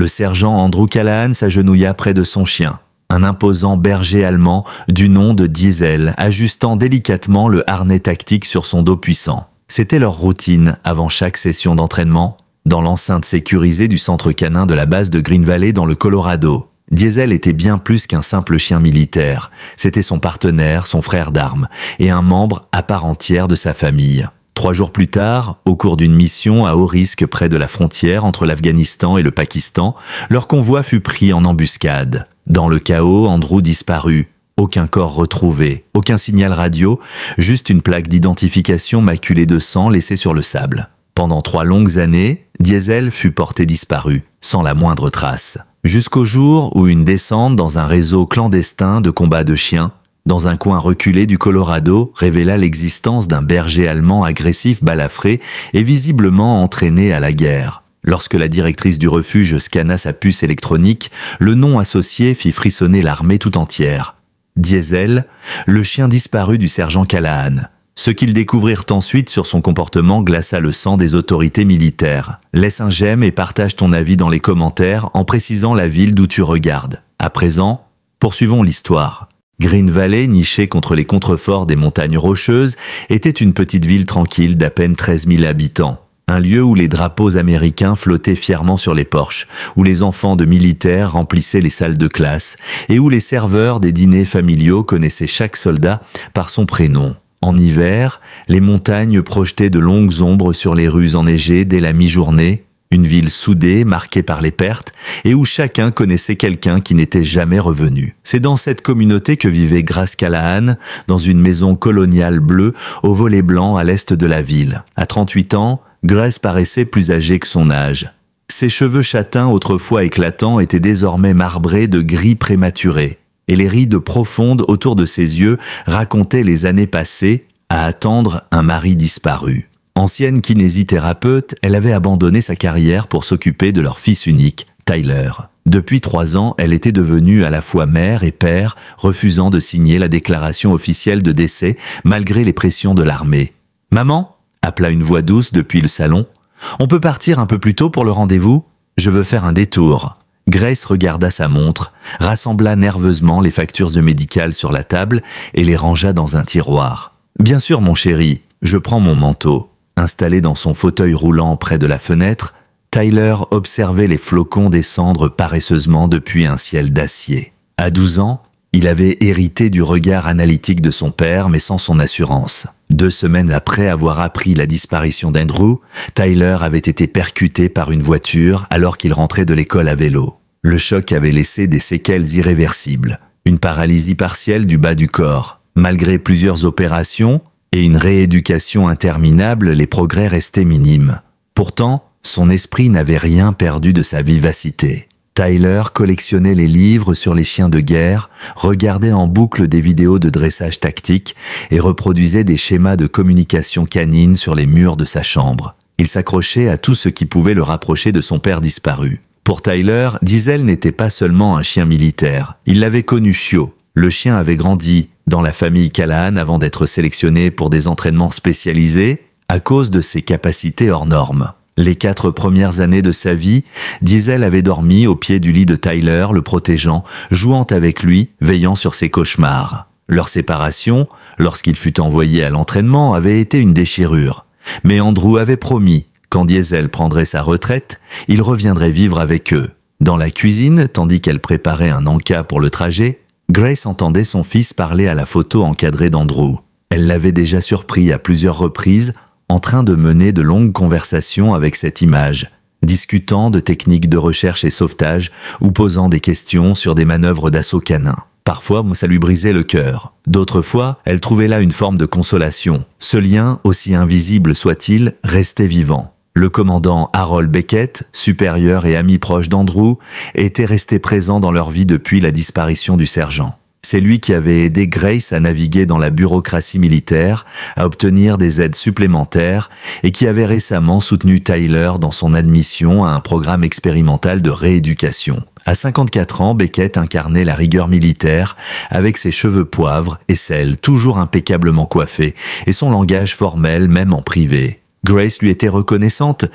Le sergent Andrew Callahan s'agenouilla près de son chien, un imposant berger allemand du nom de Diesel, ajustant délicatement le harnais tactique sur son dos puissant. C'était leur routine avant chaque session d'entraînement, dans l'enceinte sécurisée du centre canin de la base de Green Valley dans le Colorado. Diesel était bien plus qu'un simple chien militaire. C'était son partenaire, son frère d'armes, et un membre à part entière de sa famille. 3 jours plus tard, au cours d'une mission à haut risque près de la frontière entre l'Afghanistan et le Pakistan, leur convoi fut pris en embuscade. Dans le chaos, Andrew disparut. Aucun corps retrouvé, aucun signal radio, juste une plaque d'identification maculée de sang laissée sur le sable. Pendant 3 longues années, Diesel fut porté disparu, sans la moindre trace. Jusqu'au jour où une descente dans un réseau clandestin de combats de chiens, dans un coin reculé du Colorado, révéla l'existence d'un berger allemand agressif balafré et visiblement entraîné à la guerre. Lorsque la directrice du refuge scanna sa puce électronique, le nom associé fit frissonner l'armée tout entière. Diesel, le chien disparu du sergent Callahan. Ce qu'ils découvrirent ensuite sur son comportement glaça le sang des autorités militaires. Laisse un j'aime et partage ton avis dans les commentaires en précisant la ville d'où tu regardes. À présent, poursuivons l'histoire. Green Valley, nichée contre les contreforts des montagnes rocheuses, était une petite ville tranquille d'à peine 13 000 habitants. Un lieu où les drapeaux américains flottaient fièrement sur les porches, où les enfants de militaires remplissaient les salles de classe et où les serveurs des dîners familiaux connaissaient chaque soldat par son prénom. En hiver, les montagnes projetaient de longues ombres sur les rues enneigées dès la mi-journée, une ville soudée, marquée par les pertes, et où chacun connaissait quelqu'un qui n'était jamais revenu. C'est dans cette communauté que vivait Grace Callahan, dans une maison coloniale bleue au volet blanc à l'est de la ville. À 38 ans, Grace paraissait plus âgée que son âge. Ses cheveux châtains autrefois éclatants étaient désormais marbrés de gris prématuré, et les rides profondes autour de ses yeux racontaient les années passées à attendre un mari disparu. Ancienne kinésithérapeute, elle avait abandonné sa carrière pour s'occuper de leur fils unique, Tyler. Depuis 3 ans, elle était devenue à la fois mère et père, refusant de signer la déclaration officielle de décès malgré les pressions de l'armée. « Maman ?» appela une voix douce depuis le salon. « On peut partir un peu plus tôt pour le rendez-vous ? Je veux faire un détour. » Grace regarda sa montre, rassembla nerveusement les factures médicales sur la table et les rangea dans un tiroir. « Bien sûr, mon chéri, je prends mon manteau. » Installé dans son fauteuil roulant près de la fenêtre, Tyler observait les flocons descendre paresseusement depuis un ciel d'acier. À 12 ans, il avait hérité du regard analytique de son père, mais sans son assurance. 2 semaines après avoir appris la disparition d'Andrew, Tyler avait été percuté par une voiture alors qu'il rentrait de l'école à vélo. Le choc avait laissé des séquelles irréversibles, une paralysie partielle du bas du corps. Malgré plusieurs opérations et une rééducation interminable, les progrès restaient minimes. Pourtant, son esprit n'avait rien perdu de sa vivacité. Tyler collectionnait les livres sur les chiens de guerre, regardait en boucle des vidéos de dressage tactique et reproduisait des schémas de communication canine sur les murs de sa chambre. Il s'accrochait à tout ce qui pouvait le rapprocher de son père disparu. Pour Tyler, Diesel n'était pas seulement un chien militaire. Il l'avait connu chiot. Le chien avait grandi dans la famille Callahan avant d'être sélectionné pour des entraînements spécialisés à cause de ses capacités hors normes. Les 4 premières années de sa vie, Diesel avait dormi au pied du lit de Tyler, le protégeant, jouant avec lui, veillant sur ses cauchemars. Leur séparation, lorsqu'il fut envoyé à l'entraînement, avait été une déchirure. Mais Andrew avait promis, quand Diesel prendrait sa retraite, il reviendrait vivre avec eux. Dans la cuisine, tandis qu'elle préparait un encas pour le trajet, Grace entendait son fils parler à la photo encadrée d'Andrew. Elle l'avait déjà surpris à plusieurs reprises en train de mener de longues conversations avec cette image, discutant de techniques de recherche et sauvetage ou posant des questions sur des manœuvres d'assaut canin. Parfois, ça lui brisait le cœur. D'autres fois, elle trouvait là une forme de consolation. Ce lien, aussi invisible soit-il, restait vivant. Le commandant Harold Beckett, supérieur et ami proche d'Andrew, était resté présent dans leur vie depuis la disparition du sergent. C'est lui qui avait aidé Grace à naviguer dans la bureaucratie militaire, à obtenir des aides supplémentaires et qui avait récemment soutenu Tyler dans son admission à un programme expérimental de rééducation. À 54 ans, Beckett incarnait la rigueur militaire avec ses cheveux poivre et sel toujours impeccablement coiffés et son langage formel même en privé. Grace lui était reconnaissante,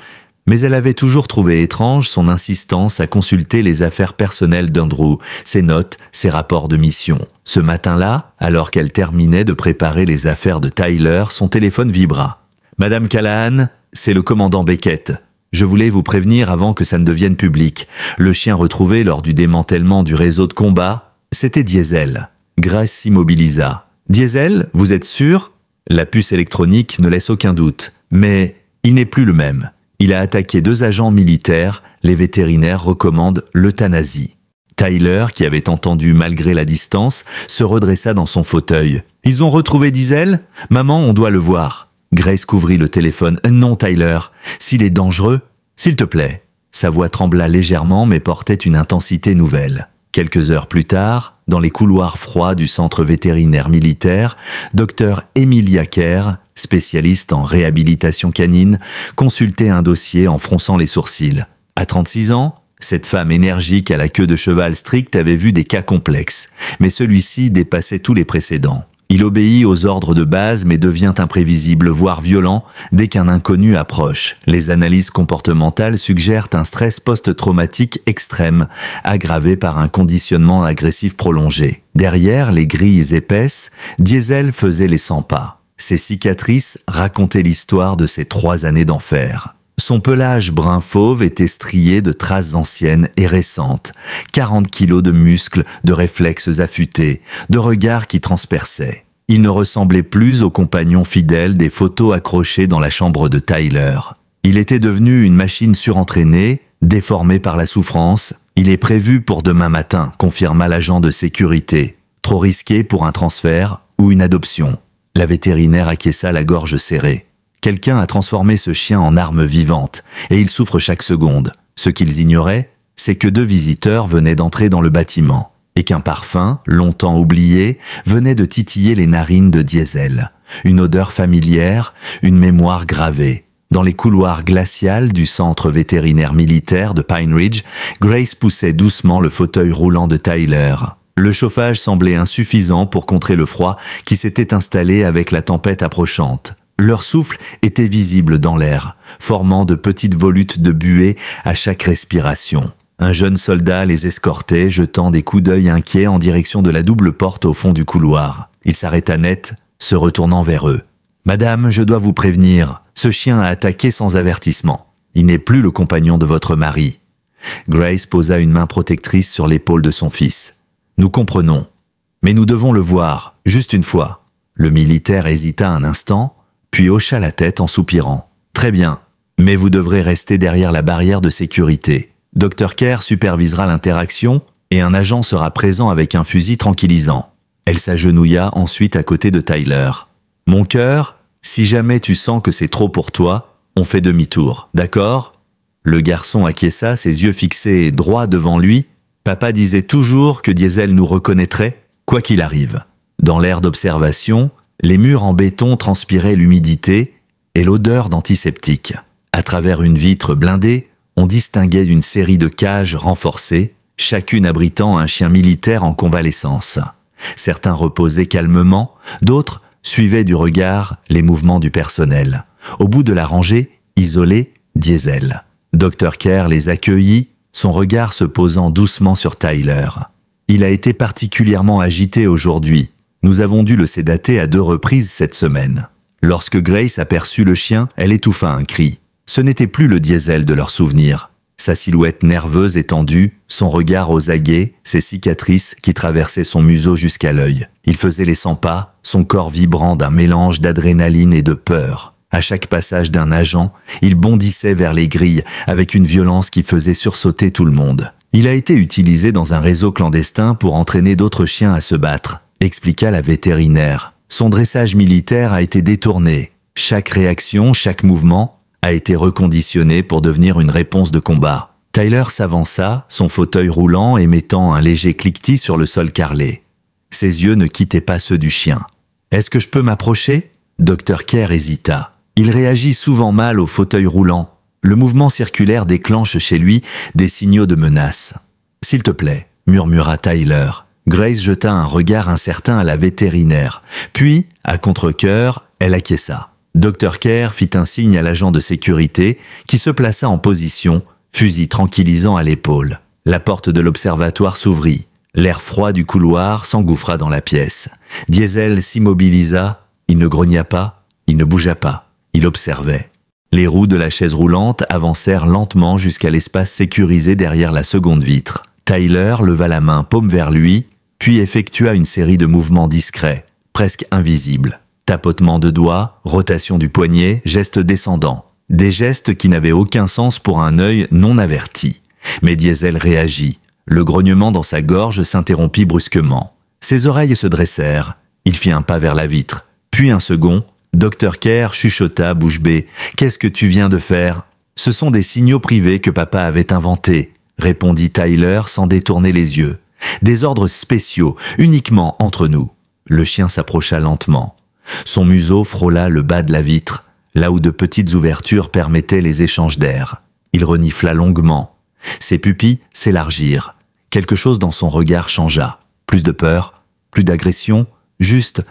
Mais elle avait toujours trouvé étrange son insistance à consulter les affaires personnelles d'Andrew, ses notes, ses rapports de mission. Ce matin-là, alors qu'elle terminait de préparer les affaires de Tyler, son téléphone vibra. « Madame Callahan, c'est le commandant Beckett. Je voulais vous prévenir avant que ça ne devienne public. Le chien retrouvé lors du démantèlement du réseau de combat, c'était Diesel. » Grace s'immobilisa. « Diesel, vous êtes sûr ?» La puce électronique ne laisse aucun doute. Mais il n'est plus le même. Il a attaqué 2 agents militaires, les vétérinaires recommandent l'euthanasie. Tyler, qui avait entendu malgré la distance, se redressa dans son fauteuil. « Ils ont retrouvé Diesel ? Maman, on doit le voir. » Grace couvrit le téléphone. « Non, Tyler, s'il est dangereux, s'il te plaît. » Sa voix trembla légèrement mais portait une intensité nouvelle. Quelques heures plus tard, dans les couloirs froids du centre vétérinaire militaire, Dr Emilia Kerr, spécialiste en réhabilitation canine, consultait un dossier en fronçant les sourcils. À 36 ans, cette femme énergique à la queue de cheval stricte avait vu des cas complexes, mais celui-ci dépassait tous les précédents. Il obéit aux ordres de base mais devient imprévisible, voire violent, dès qu'un inconnu approche. Les analyses comportementales suggèrent un stress post-traumatique extrême, aggravé par un conditionnement agressif prolongé. Derrière les grilles épaisses, Diesel faisait les 100 pas. Ses cicatrices racontaient l'histoire de ses 3 années d'enfer. Son pelage brun fauve était strié de traces anciennes et récentes, 40 kilos de muscles, de réflexes affûtés, de regards qui transperçaient. Il ne ressemblait plus au compagnon fidèle des photos accrochées dans la chambre de Tyler. Il était devenu une machine surentraînée, déformée par la souffrance. Il est prévu pour demain matin, confirma l'agent de sécurité. Trop risqué pour un transfert ou une adoption. La vétérinaire acquiesça la gorge serrée. Quelqu'un a transformé ce chien en arme vivante, et il souffre chaque seconde. Ce qu'ils ignoraient, c'est que 2 visiteurs venaient d'entrer dans le bâtiment, et qu'un parfum, longtemps oublié, venait de titiller les narines de Diesel. Une odeur familière, une mémoire gravée. Dans les couloirs glaciaux du centre vétérinaire militaire de Pine Ridge, Grace poussait doucement le fauteuil roulant de Tyler. Le chauffage semblait insuffisant pour contrer le froid qui s'était installé avec la tempête approchante. Leur souffle était visible dans l'air, formant de petites volutes de buée à chaque respiration. Un jeune soldat les escortait, jetant des coups d'œil inquiets en direction de la double porte au fond du couloir. Il s'arrêta net, se retournant vers eux. « Madame, je dois vous prévenir, ce chien a attaqué sans avertissement. Il n'est plus le compagnon de votre mari. » Grace posa une main protectrice sur l'épaule de son fils. « Nous comprenons, mais nous devons le voir, juste une fois. » Le militaire hésita un instant, puis hocha la tête en soupirant. « Très bien, mais vous devrez rester derrière la barrière de sécurité. Dr Kerr supervisera l'interaction et un agent sera présent avec un fusil tranquillisant. » Elle s'agenouilla ensuite à côté de Tyler. « Mon cœur, si jamais tu sens que c'est trop pour toi, on fait demi-tour, d'accord ?» Le garçon acquiesça, ses yeux fixés droit devant lui. Papa disait toujours que Diesel nous reconnaîtrait, quoi qu'il arrive. Dans l'air d'observation, les murs en béton transpiraient l'humidité et l'odeur d'antiseptique. À travers une vitre blindée, on distinguait une série de cages renforcées, chacune abritant un chien militaire en convalescence. Certains reposaient calmement, d'autres suivaient du regard les mouvements du personnel. Au bout de la rangée, isolé, Diesel. Dr Kerr les accueillit, son regard se posant doucement sur Tyler. Il a été particulièrement agité aujourd'hui. Nous avons dû le sédater à 2 reprises cette semaine. Lorsque Grace aperçut le chien, elle étouffa un cri. Ce n'était plus le Diesel de leurs souvenirs. Sa silhouette nerveuse et tendue, son regard aux aguets, ses cicatrices qui traversaient son museau jusqu'à l'œil. Il faisait les 100 pas, son corps vibrant d'un mélange d'adrénaline et de peur. À chaque passage d'un agent, il bondissait vers les grilles avec une violence qui faisait sursauter tout le monde. Il a été utilisé dans un réseau clandestin pour entraîner d'autres chiens à se battre, expliqua la vétérinaire. Son dressage militaire a été détourné. Chaque réaction, chaque mouvement a été reconditionné pour devenir une réponse de combat. Tyler s'avança, son fauteuil roulant émettant un léger cliquetis sur le sol carrelé. Ses yeux ne quittaient pas ceux du chien. « Est-ce que je peux m'approcher ?» Dr Kerr hésita. Il réagit souvent mal au fauteuil roulant. Le mouvement circulaire déclenche chez lui des signaux de menace. « S'il te plaît », murmura Tyler. Grace jeta un regard incertain à la vétérinaire. Puis, à contre-cœur, elle acquiesça. Dr. Kerr fit un signe à l'agent de sécurité qui se plaça en position, fusil tranquillisant à l'épaule. La porte de l'observatoire s'ouvrit. L'air froid du couloir s'engouffra dans la pièce. Diesel s'immobilisa, il ne grogna pas, il ne bougea pas, il observait. Les roues de la chaise roulante avancèrent lentement jusqu'à l'espace sécurisé derrière la seconde vitre. Tyler leva la main paume vers lui, puis effectua une série de mouvements discrets, presque invisibles. Tapotement de doigts, rotation du poignet, gestes descendants. Des gestes qui n'avaient aucun sens pour un œil non averti. Mais Diesel réagit. Le grognement dans sa gorge s'interrompit brusquement. Ses oreilles se dressèrent. Il fit un pas vers la vitre. Puis un second. Dr. Kerr chuchota bouche bée. « Qu'est-ce que tu viens de faire ?»« Ce sont des signaux privés que papa avait inventés, » répondit Tyler sans détourner les yeux. « Des ordres spéciaux, uniquement entre nous. » Le chien s'approcha lentement. Son museau frôla le bas de la vitre, là où de petites ouvertures permettaient les échanges d'air. Il renifla longuement. Ses pupilles s'élargirent. Quelque chose dans son regard changea. Plus de peur, plus d'agression, juste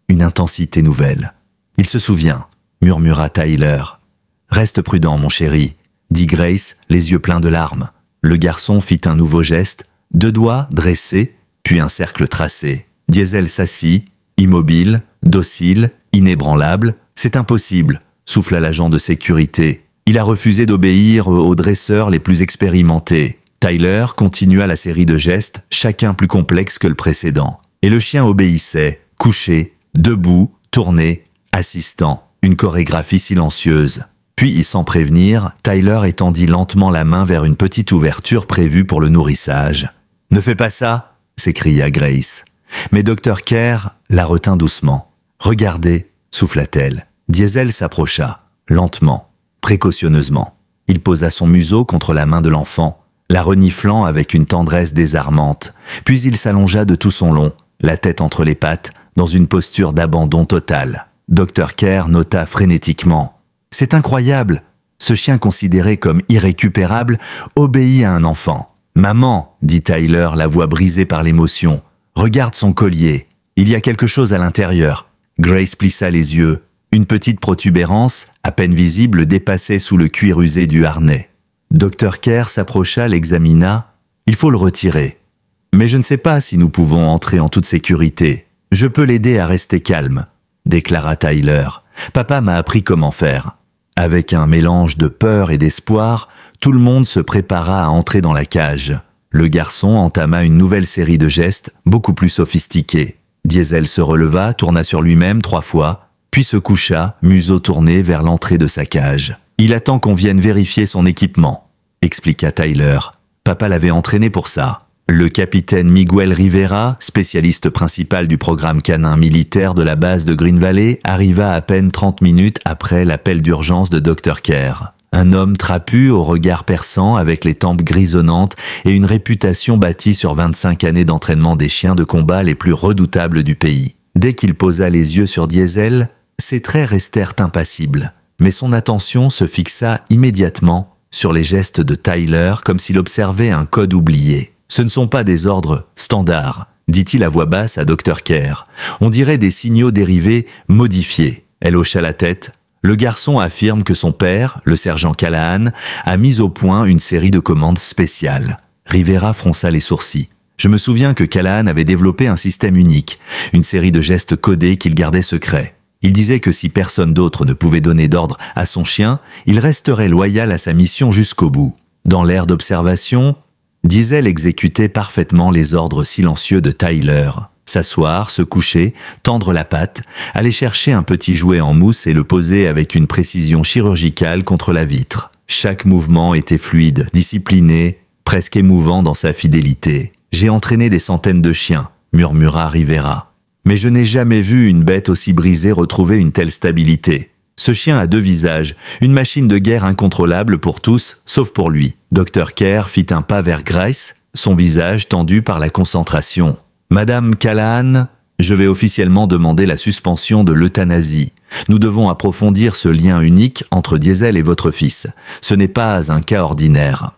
une intensité nouvelle. « Il se souvient », murmura Tyler. « Reste prudent, mon chéri », dit Grace, les yeux pleins de larmes. Le garçon fit un nouveau geste, 2 doigts dressés, puis un cercle tracé. Diesel s'assit, immobile, docile, inébranlable. « C'est impossible », souffla l'agent de sécurité. Il a refusé d'obéir aux dresseurs les plus expérimentés. Tyler continua la série de gestes, chacun plus complexe que le précédent. Et le chien obéissait, couché, debout, tourné, assistant. Une chorégraphie silencieuse. Puis, sans prévenir, Tyler étendit lentement la main vers une petite ouverture prévue pour le nourrissage. « Ne fais pas ça !» s'écria Grace. Mais Dr. Kerr la retint doucement. « Regardez !» souffla-t-elle. Diesel s'approcha, lentement, précautionneusement. Il posa son museau contre la main de l'enfant, la reniflant avec une tendresse désarmante. Puis il s'allongea de tout son long, la tête entre les pattes, dans une posture d'abandon total. Dr. Kerr nota frénétiquement. « C'est incroyable ! Ce chien considéré comme irrécupérable obéit à un enfant. »« Maman !» dit Tyler, la voix brisée par l'émotion. « Regarde son collier. Il y a quelque chose à l'intérieur. » Grace plissa les yeux. Une petite protubérance, à peine visible, dépassait sous le cuir usé du harnais. Dr. Kerr s'approcha, l'examina. « Il faut le retirer. Mais je ne sais pas si nous pouvons entrer en toute sécurité. Je peux l'aider à rester calme. » déclara Tyler. « Papa m'a appris comment faire. » Avec un mélange de peur et d'espoir, tout le monde se prépara à entrer dans la cage. Le garçon entama une nouvelle série de gestes, beaucoup plus sophistiqués. Diesel se releva, tourna sur lui-même 3 fois, puis se coucha, museau tourné vers l'entrée de sa cage. « Il attend qu'on vienne vérifier son équipement », expliqua Tyler. « Papa l'avait entraîné pour ça. » Le capitaine Miguel Rivera, spécialiste principal du programme canin militaire de la base de Green Valley, arriva à peine 30 minutes après l'appel d'urgence de Dr. Kerr. Un homme trapu au regard perçant avec les tempes grisonnantes et une réputation bâtie sur 25 années d'entraînement des chiens de combat les plus redoutables du pays. Dès qu'il posa les yeux sur Diesel, ses traits restèrent impassibles. Mais son attention se fixa immédiatement sur les gestes de Tyler comme s'il observait un code oublié. « Ce ne sont pas des ordres standards », dit-il à voix basse à Dr. Kerr. « On dirait des signaux dérivés modifiés. » Elle hocha la tête. Le garçon affirme que son père, le sergent Callahan, a mis au point une série de commandes spéciales. Rivera fronça les sourcils. Je me souviens que Callahan avait développé un système unique, une série de gestes codés qu'il gardait secrets. Il disait que si personne d'autre ne pouvait donner d'ordre à son chien, il resterait loyal à sa mission jusqu'au bout. Dans l'aire d'observation, Diesel exécutait parfaitement les ordres silencieux de Tyler. S'asseoir, se coucher, tendre la patte, aller chercher un petit jouet en mousse et le poser avec une précision chirurgicale contre la vitre. Chaque mouvement était fluide, discipliné, presque émouvant dans sa fidélité. « J'ai entraîné des centaines de chiens », murmura Rivera. « Mais je n'ai jamais vu une bête aussi brisée retrouver une telle stabilité. Ce chien a 2 visages, une machine de guerre incontrôlable pour tous, sauf pour lui. » Dr. Kerr fit un pas vers Grace, son visage tendu par la concentration. « Madame Callahan, je vais officiellement demander la suspension de l'euthanasie. Nous devons approfondir ce lien unique entre Diesel et votre fils. Ce n'est pas un cas ordinaire. »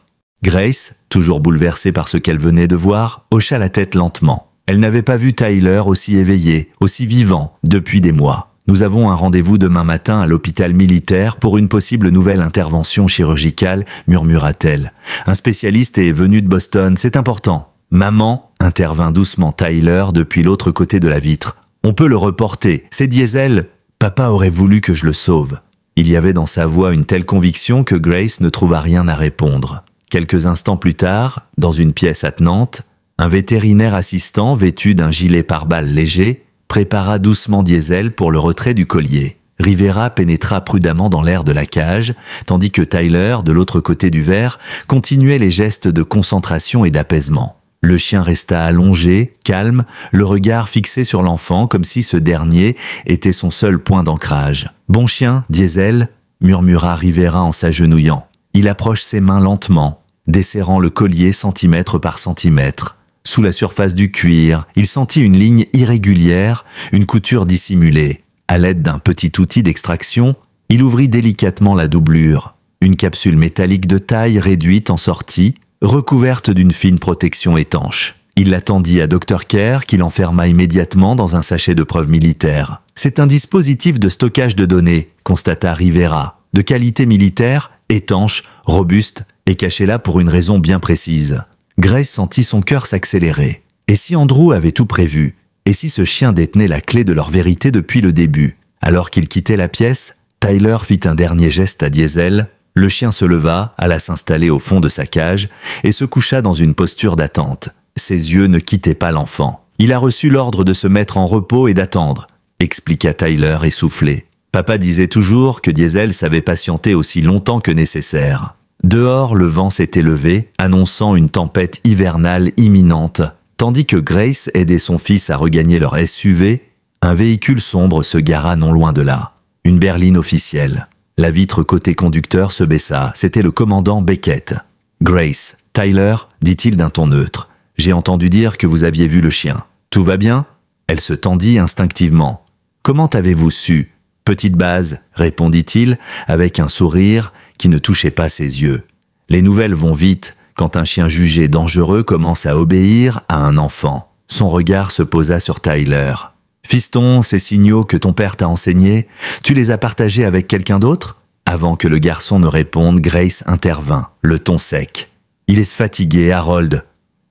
Grace, toujours bouleversée par ce qu'elle venait de voir, hocha la tête lentement. Elle n'avait pas vu Tyler aussi éveillé, aussi vivant, depuis des mois. Nous avons un rendez-vous demain matin à l'hôpital militaire pour une possible nouvelle intervention chirurgicale, murmura-t-elle. Un spécialiste est venu de Boston, c'est important. Maman, intervint doucement Tyler depuis l'autre côté de la vitre. On peut le reporter, c'est Diesel. Papa aurait voulu que je le sauve. Il y avait dans sa voix une telle conviction que Grace ne trouva rien à répondre. Quelques instants plus tard, dans une pièce attenante, un vétérinaire assistant vêtu d'un gilet pare-balles léger prépara doucement Diesel pour le retrait du collier. Rivera pénétra prudemment dans l'air de la cage, tandis que Tyler, de l'autre côté du verre, continuait les gestes de concentration et d'apaisement. Le chien resta allongé, calme, le regard fixé sur l'enfant comme si ce dernier était son seul point d'ancrage. « Bon chien, Diesel » murmura Rivera en s'agenouillant. Il approche ses mains lentement, desserrant le collier centimètre par centimètre. Sous la surface du cuir, il sentit une ligne irrégulière, une couture dissimulée. À l'aide d'un petit outil d'extraction, il ouvrit délicatement la doublure. Une capsule métallique de taille réduite en sortit, recouverte d'une fine protection étanche. Il la tendit à Dr. Kerr qui l'enferma immédiatement dans un sachet de preuve militaire. « C'est un dispositif de stockage de données », constata Rivera. « De qualité militaire, étanche, robuste et caché là pour une raison bien précise. » Grace sentit son cœur s'accélérer. Et si Andrew avait tout prévu? Et si ce chien détenait la clé de leur vérité depuis le début? Alors qu'il quittait la pièce, Tyler fit un dernier geste à Diesel. Le chien se leva, alla s'installer au fond de sa cage et se coucha dans une posture d'attente. Ses yeux ne quittaient pas l'enfant. « Il a reçu l'ordre de se mettre en repos et d'attendre », expliqua Tyler essoufflé. Papa disait toujours que Diesel savait patienter aussi longtemps que nécessaire. Dehors, le vent s'était levé, annonçant une tempête hivernale imminente. Tandis que Grace aidait son fils à regagner leur SUV, un véhicule sombre se gara non loin de là. Une berline officielle. La vitre côté conducteur se baissa. C'était le commandant Beckett. « Grace, Tyler, dit-il d'un ton neutre. J'ai entendu dire que vous aviez vu le chien. Tout va bien ?» Elle se tendit instinctivement. « Comment avez-vous su ?»« Petite base, répondit-il, avec un sourire qui ne touchait pas ses yeux. Les nouvelles vont vite quand un chien jugé dangereux commence à obéir à un enfant. Son regard se posa sur Tyler. « Fiston, ces signaux que ton père t'a enseignés, tu les as partagés avec quelqu'un d'autre ?» Avant que le garçon ne réponde, Grace intervint, le ton sec. « Il est fatigué, Harold.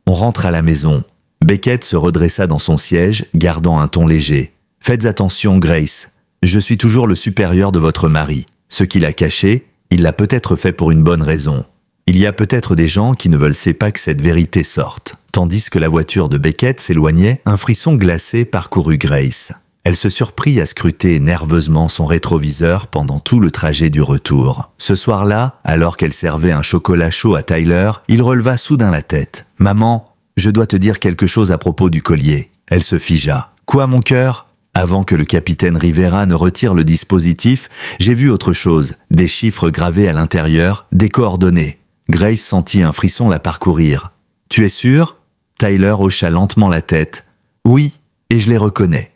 On rentre à la maison. » Beckett se redressa dans son siège, gardant un ton léger. « Faites attention, Grace. Je suis toujours le supérieur de votre mari. Ce qu'il a caché, il l'a peut-être fait pour une bonne raison. Il y a peut-être des gens qui ne veulent pas que cette vérité sorte. » Tandis que la voiture de Beckett s'éloignait, un frisson glacé parcourut Grace. Elle se surprit à scruter nerveusement son rétroviseur pendant tout le trajet du retour. Ce soir-là, alors qu'elle servait un chocolat chaud à Tyler, il releva soudain la tête. « Maman, je dois te dire quelque chose à propos du collier. » Elle se figea. « Quoi, mon cœur ?» Avant que le capitaine Rivera ne retire le dispositif, j'ai vu autre chose, des chiffres gravés à l'intérieur, des coordonnées. Grace sentit un frisson la parcourir. « Tu es sûr ?» Tyler hocha lentement la tête. « Oui, et je les reconnais.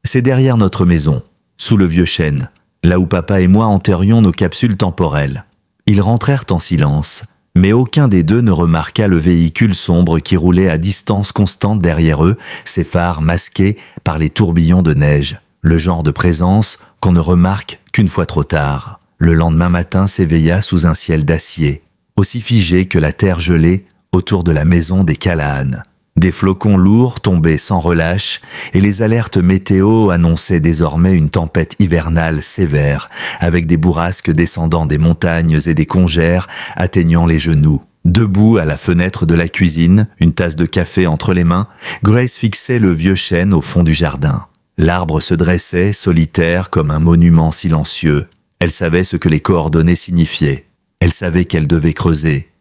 C'est derrière notre maison, sous le vieux chêne, là où papa et moi enterrions nos capsules temporelles. » Ils rentrèrent en silence, mais aucun des deux ne remarqua le véhicule sombre qui roulait à distance constante derrière eux, ses phares masqués par les tourbillons de neige. Le genre de présence qu'on ne remarque qu'une fois trop tard. Le lendemain matin s'éveilla sous un ciel d'acier, aussi figé que la terre gelée autour de la maison des Callahan. Des flocons lourds tombaient sans relâche et les alertes météo annonçaient désormais une tempête hivernale sévère, avec des bourrasques descendant des montagnes et des congères atteignant les genoux. Debout à la fenêtre de la cuisine, une tasse de café entre les mains, Grace fixait le vieux chêne au fond du jardin. L'arbre se dressait, solitaire comme un monument silencieux. Elle savait ce que les coordonnées signifiaient. Elle savait qu'elle devait creuser.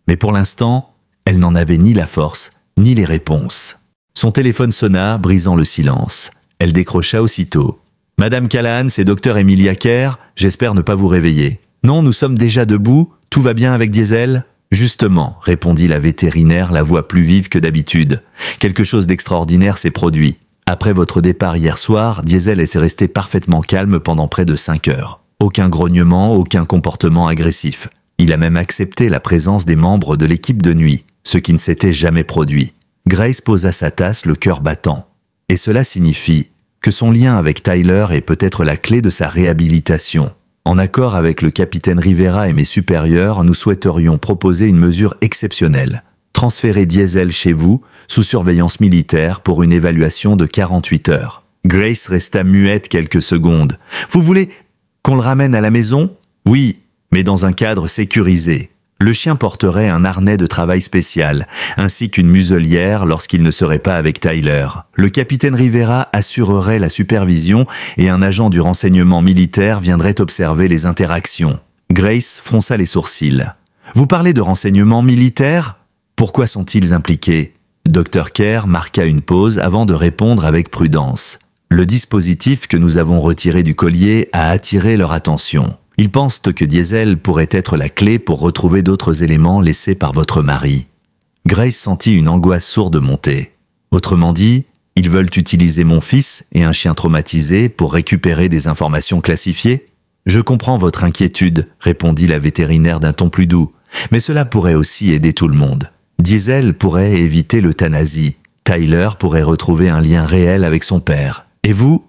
Mais pour l'instant, elle n'en avait ni la force, ni les réponses. Son téléphone sonna, brisant le silence. Elle décrocha aussitôt. « Madame Callahan, c'est Dr. Emilia Kerr, j'espère ne pas vous réveiller. »« Non, nous sommes déjà debout, tout va bien avec Diesel ?»« Justement, » répondit la vétérinaire, la voix plus vive que d'habitude. « Quelque chose d'extraordinaire s'est produit. Après votre départ hier soir, Diesel est resté parfaitement calme pendant près de 5 heures. Aucun grognement, aucun comportement agressif. Il a même accepté la présence des membres de l'équipe de nuit. Ce qui ne s'était jamais produit. » Grace posa sa tasse, le cœur battant. « Et cela signifie, que son lien avec Tyler est peut-être la clé de sa réhabilitation. En accord avec le capitaine Rivera et mes supérieurs, nous souhaiterions proposer une mesure exceptionnelle. Transférer Diesel chez vous, sous surveillance militaire, pour une évaluation de 48 heures. Grace resta muette quelques secondes. « Vous voulez qu'on le ramène à la maison ?»« Oui, mais dans un cadre sécurisé. Le chien porterait un harnais de travail spécial, ainsi qu'une muselière lorsqu'il ne serait pas avec Tyler. Le capitaine Rivera assurerait la supervision et un agent du renseignement militaire viendrait observer les interactions. » Grace fronça les sourcils. « Vous parlez de renseignement militaire ? Pourquoi sont-ils impliqués ?» Dr. Kerr marqua une pause avant de répondre avec prudence. « Le dispositif que nous avons retiré du collier a attiré leur attention. Ils pensent que Diesel pourrait être la clé pour retrouver d'autres éléments laissés par votre mari. » Grace sentit une angoisse sourde monter. Autrement dit, ils veulent utiliser mon fils et un chien traumatisé pour récupérer des informations classifiées ? « Je comprends votre inquiétude, » répondit la vétérinaire d'un ton plus doux. « Mais cela pourrait aussi aider tout le monde. Diesel pourrait éviter l'euthanasie. Tyler pourrait retrouver un lien réel avec son père. Et vous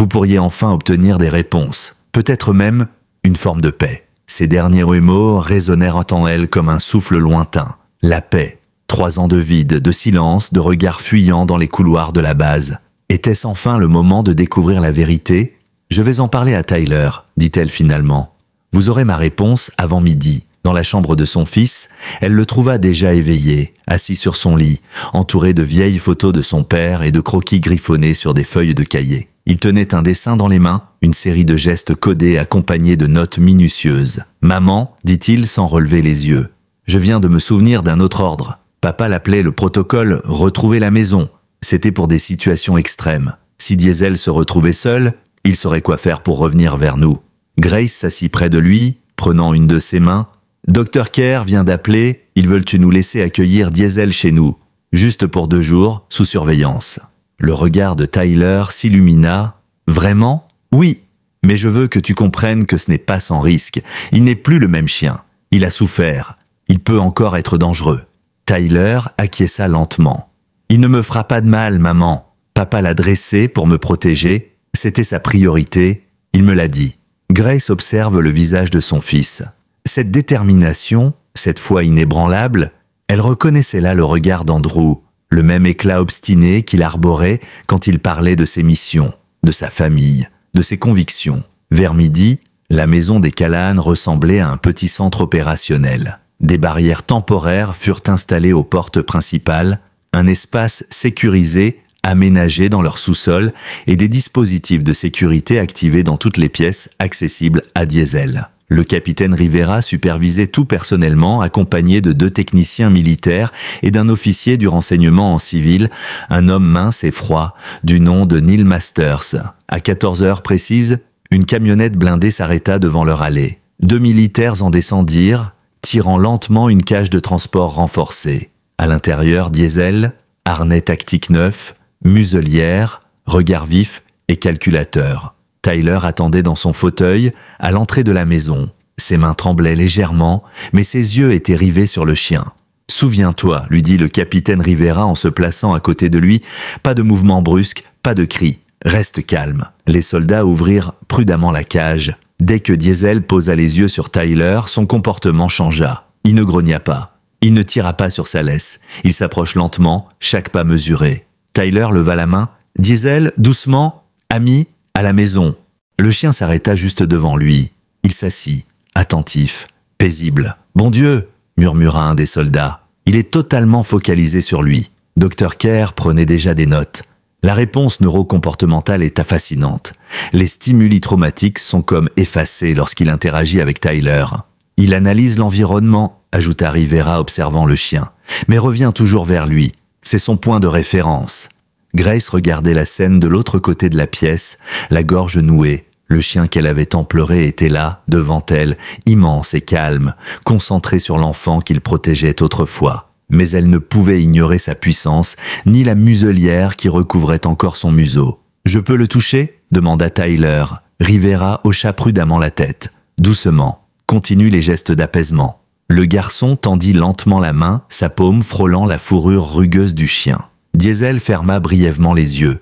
pourriez enfin obtenir des réponses. Peut-être même une forme de paix. » Ces derniers mots résonnèrent en elle comme un souffle lointain. La paix. 3 ans de vide, de silence, de regards fuyants dans les couloirs de la base. Était-ce enfin le moment de découvrir la vérité ? « Je vais en parler à Tyler, » dit-elle finalement. « Vous aurez ma réponse avant midi. » Dans la chambre de son fils, elle le trouva déjà éveillé, assis sur son lit, entouré de vieilles photos de son père et de croquis griffonnés sur des feuilles de cahier. Il tenait un dessin dans les mains, une série de gestes codés accompagnés de notes minutieuses. « Maman, dit-il sans relever les yeux, je viens de me souvenir d'un autre ordre. Papa l'appelait le protocole « Retrouver la maison ». C'était pour des situations extrêmes. Si Diesel se retrouvait seul, il saurait quoi faire pour revenir vers nous. Grace s'assit près de lui, prenant une de ses mains. « Dr. Kerr vient d'appeler, ils veulent nous laisser accueillir Diesel chez nous, juste pour 2 jours, sous surveillance. » Le regard de Tyler s'illumina. « Vraiment ? Oui, mais je veux que tu comprennes que ce n'est pas sans risque. Il n'est plus le même chien. Il a souffert. Il peut encore être dangereux. » Tyler acquiesça lentement. « Il ne me fera pas de mal, maman. Papa l'a dressé pour me protéger. C'était sa priorité. Il me l'a dit. » Grace observe le visage de son fils. Cette détermination, cette foi inébranlable, elle reconnaissait là le regard d'Andrew, le même éclat obstiné qu'il arborait quand il parlait de ses missions, de sa famille, de ses convictions. Vers midi, la maison des Callahan ressemblait à un petit centre opérationnel. Des barrières temporaires furent installées aux portes principales, un espace sécurisé aménagé dans leur sous-sol et des dispositifs de sécurité activés dans toutes les pièces accessibles à Diesel. Le capitaine Rivera supervisait tout personnellement, accompagné de 2 techniciens militaires et d'un officier du renseignement en civil, un homme mince et froid, du nom de Neil Masters. À 14 heures précises, une camionnette blindée s'arrêta devant leur allée. 2 militaires en descendirent, tirant lentement une cage de transport renforcée. À l'intérieur, Diesel, harnais tactique neuf, muselière, regard vif et calculateur. Tyler attendait dans son fauteuil, à l'entrée de la maison. Ses mains tremblaient légèrement, mais ses yeux étaient rivés sur le chien. « Souviens-toi, » lui dit le capitaine Rivera en se plaçant à côté de lui, « pas de mouvement brusque, pas de cris. Reste calme. » Les soldats ouvrirent prudemment la cage. Dès que Diesel posa les yeux sur Tyler, son comportement changea. Il ne grogna pas. Il ne tira pas sur sa laisse. Il s'approche lentement, chaque pas mesuré. Tyler leva la main. « Diesel, doucement, ami, à la maison. » Le chien s'arrêta juste devant lui. Il s'assit, attentif, paisible. « Bon Dieu !» murmura un des soldats. Il est totalement focalisé sur lui. Dr. Kerr prenait déjà des notes. La réponse neurocomportementale est fascinante. Les stimuli traumatiques sont comme effacés lorsqu'il interagit avec Tyler. Il analyse l'environnement, ajouta Rivera observant le chien, mais revient toujours vers lui. C'est son point de référence. Grace regardait la scène de l'autre côté de la pièce, la gorge nouée. Le chien qu'elle avait tant pleuré était là, devant elle, immense et calme, concentré sur l'enfant qu'il protégeait autrefois. Mais elle ne pouvait ignorer sa puissance, ni la muselière qui recouvrait encore son museau. « Je peux le toucher ?» demanda Tyler. Rivera hocha prudemment la tête. Doucement, continue les gestes d'apaisement. Le garçon tendit lentement la main, sa paume frôlant la fourrure rugueuse du chien. Diesel ferma brièvement les yeux.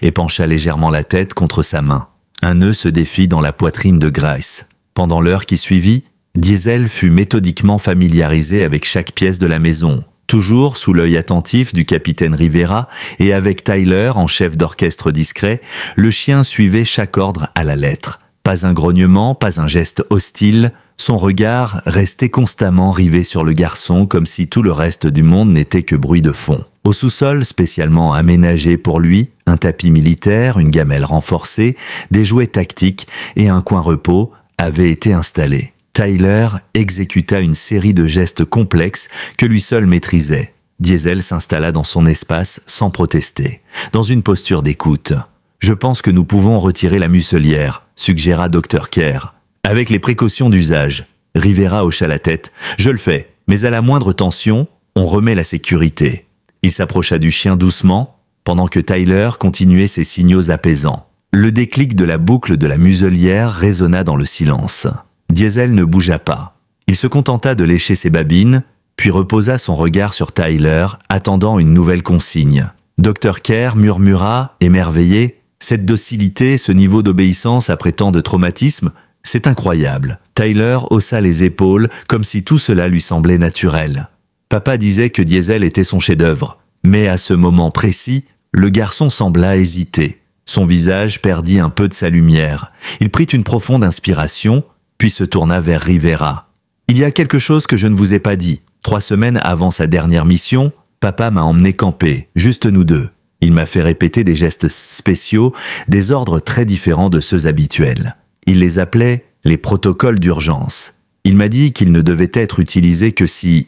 et pencha légèrement la tête contre sa main. Un nœud se défit dans la poitrine de Grace. Pendant l'heure qui suivit, Diesel fut méthodiquement familiarisé avec chaque pièce de la maison, toujours sous l'œil attentif du capitaine Rivera, et avec Tyler en chef d'orchestre discret, le chien suivait chaque ordre à la lettre. Pas un grognement, pas un geste hostile, son regard restait constamment rivé sur le garçon comme si tout le reste du monde n'était que bruit de fond. Au sous-sol, spécialement aménagé pour lui, un tapis militaire, une gamelle renforcée, des jouets tactiques et un coin repos avaient été installés. Tyler exécuta une série de gestes complexes que lui seul maîtrisait. Diesel s'installa dans son espace sans protester, dans une posture d'écoute. « Je pense que nous pouvons retirer la muselière », suggéra Dr. Kerr. « Avec les précautions d'usage. » Rivera hocha la tête. « Je le fais, mais à la moindre tension, on remet la sécurité. » Il s'approcha du chien doucement, pendant que Tyler continuait ses signaux apaisants. Le déclic de la boucle de la muselière résonna dans le silence. Diesel ne bougea pas. Il se contenta de lécher ses babines, puis reposa son regard sur Tyler, attendant une nouvelle consigne. Dr. Kerr murmura, émerveillé, « Cette docilité, ce niveau d'obéissance après tant de traumatisme, c'est incroyable. » Tyler haussa les épaules, comme si tout cela lui semblait naturel. Papa disait que Diesel était son chef-d'œuvre, mais à ce moment précis, le garçon sembla hésiter. Son visage perdit un peu de sa lumière. Il prit une profonde inspiration, puis se tourna vers Rivera. « Il y a quelque chose que je ne vous ai pas dit. 3 semaines avant sa dernière mission, papa m'a emmené camper, juste nous deux. Il m'a fait répéter des gestes spéciaux, des ordres très différents de ceux habituels. Il les appelait les protocoles d'urgence. Il m'a dit qu'ils ne devaient être utilisés que si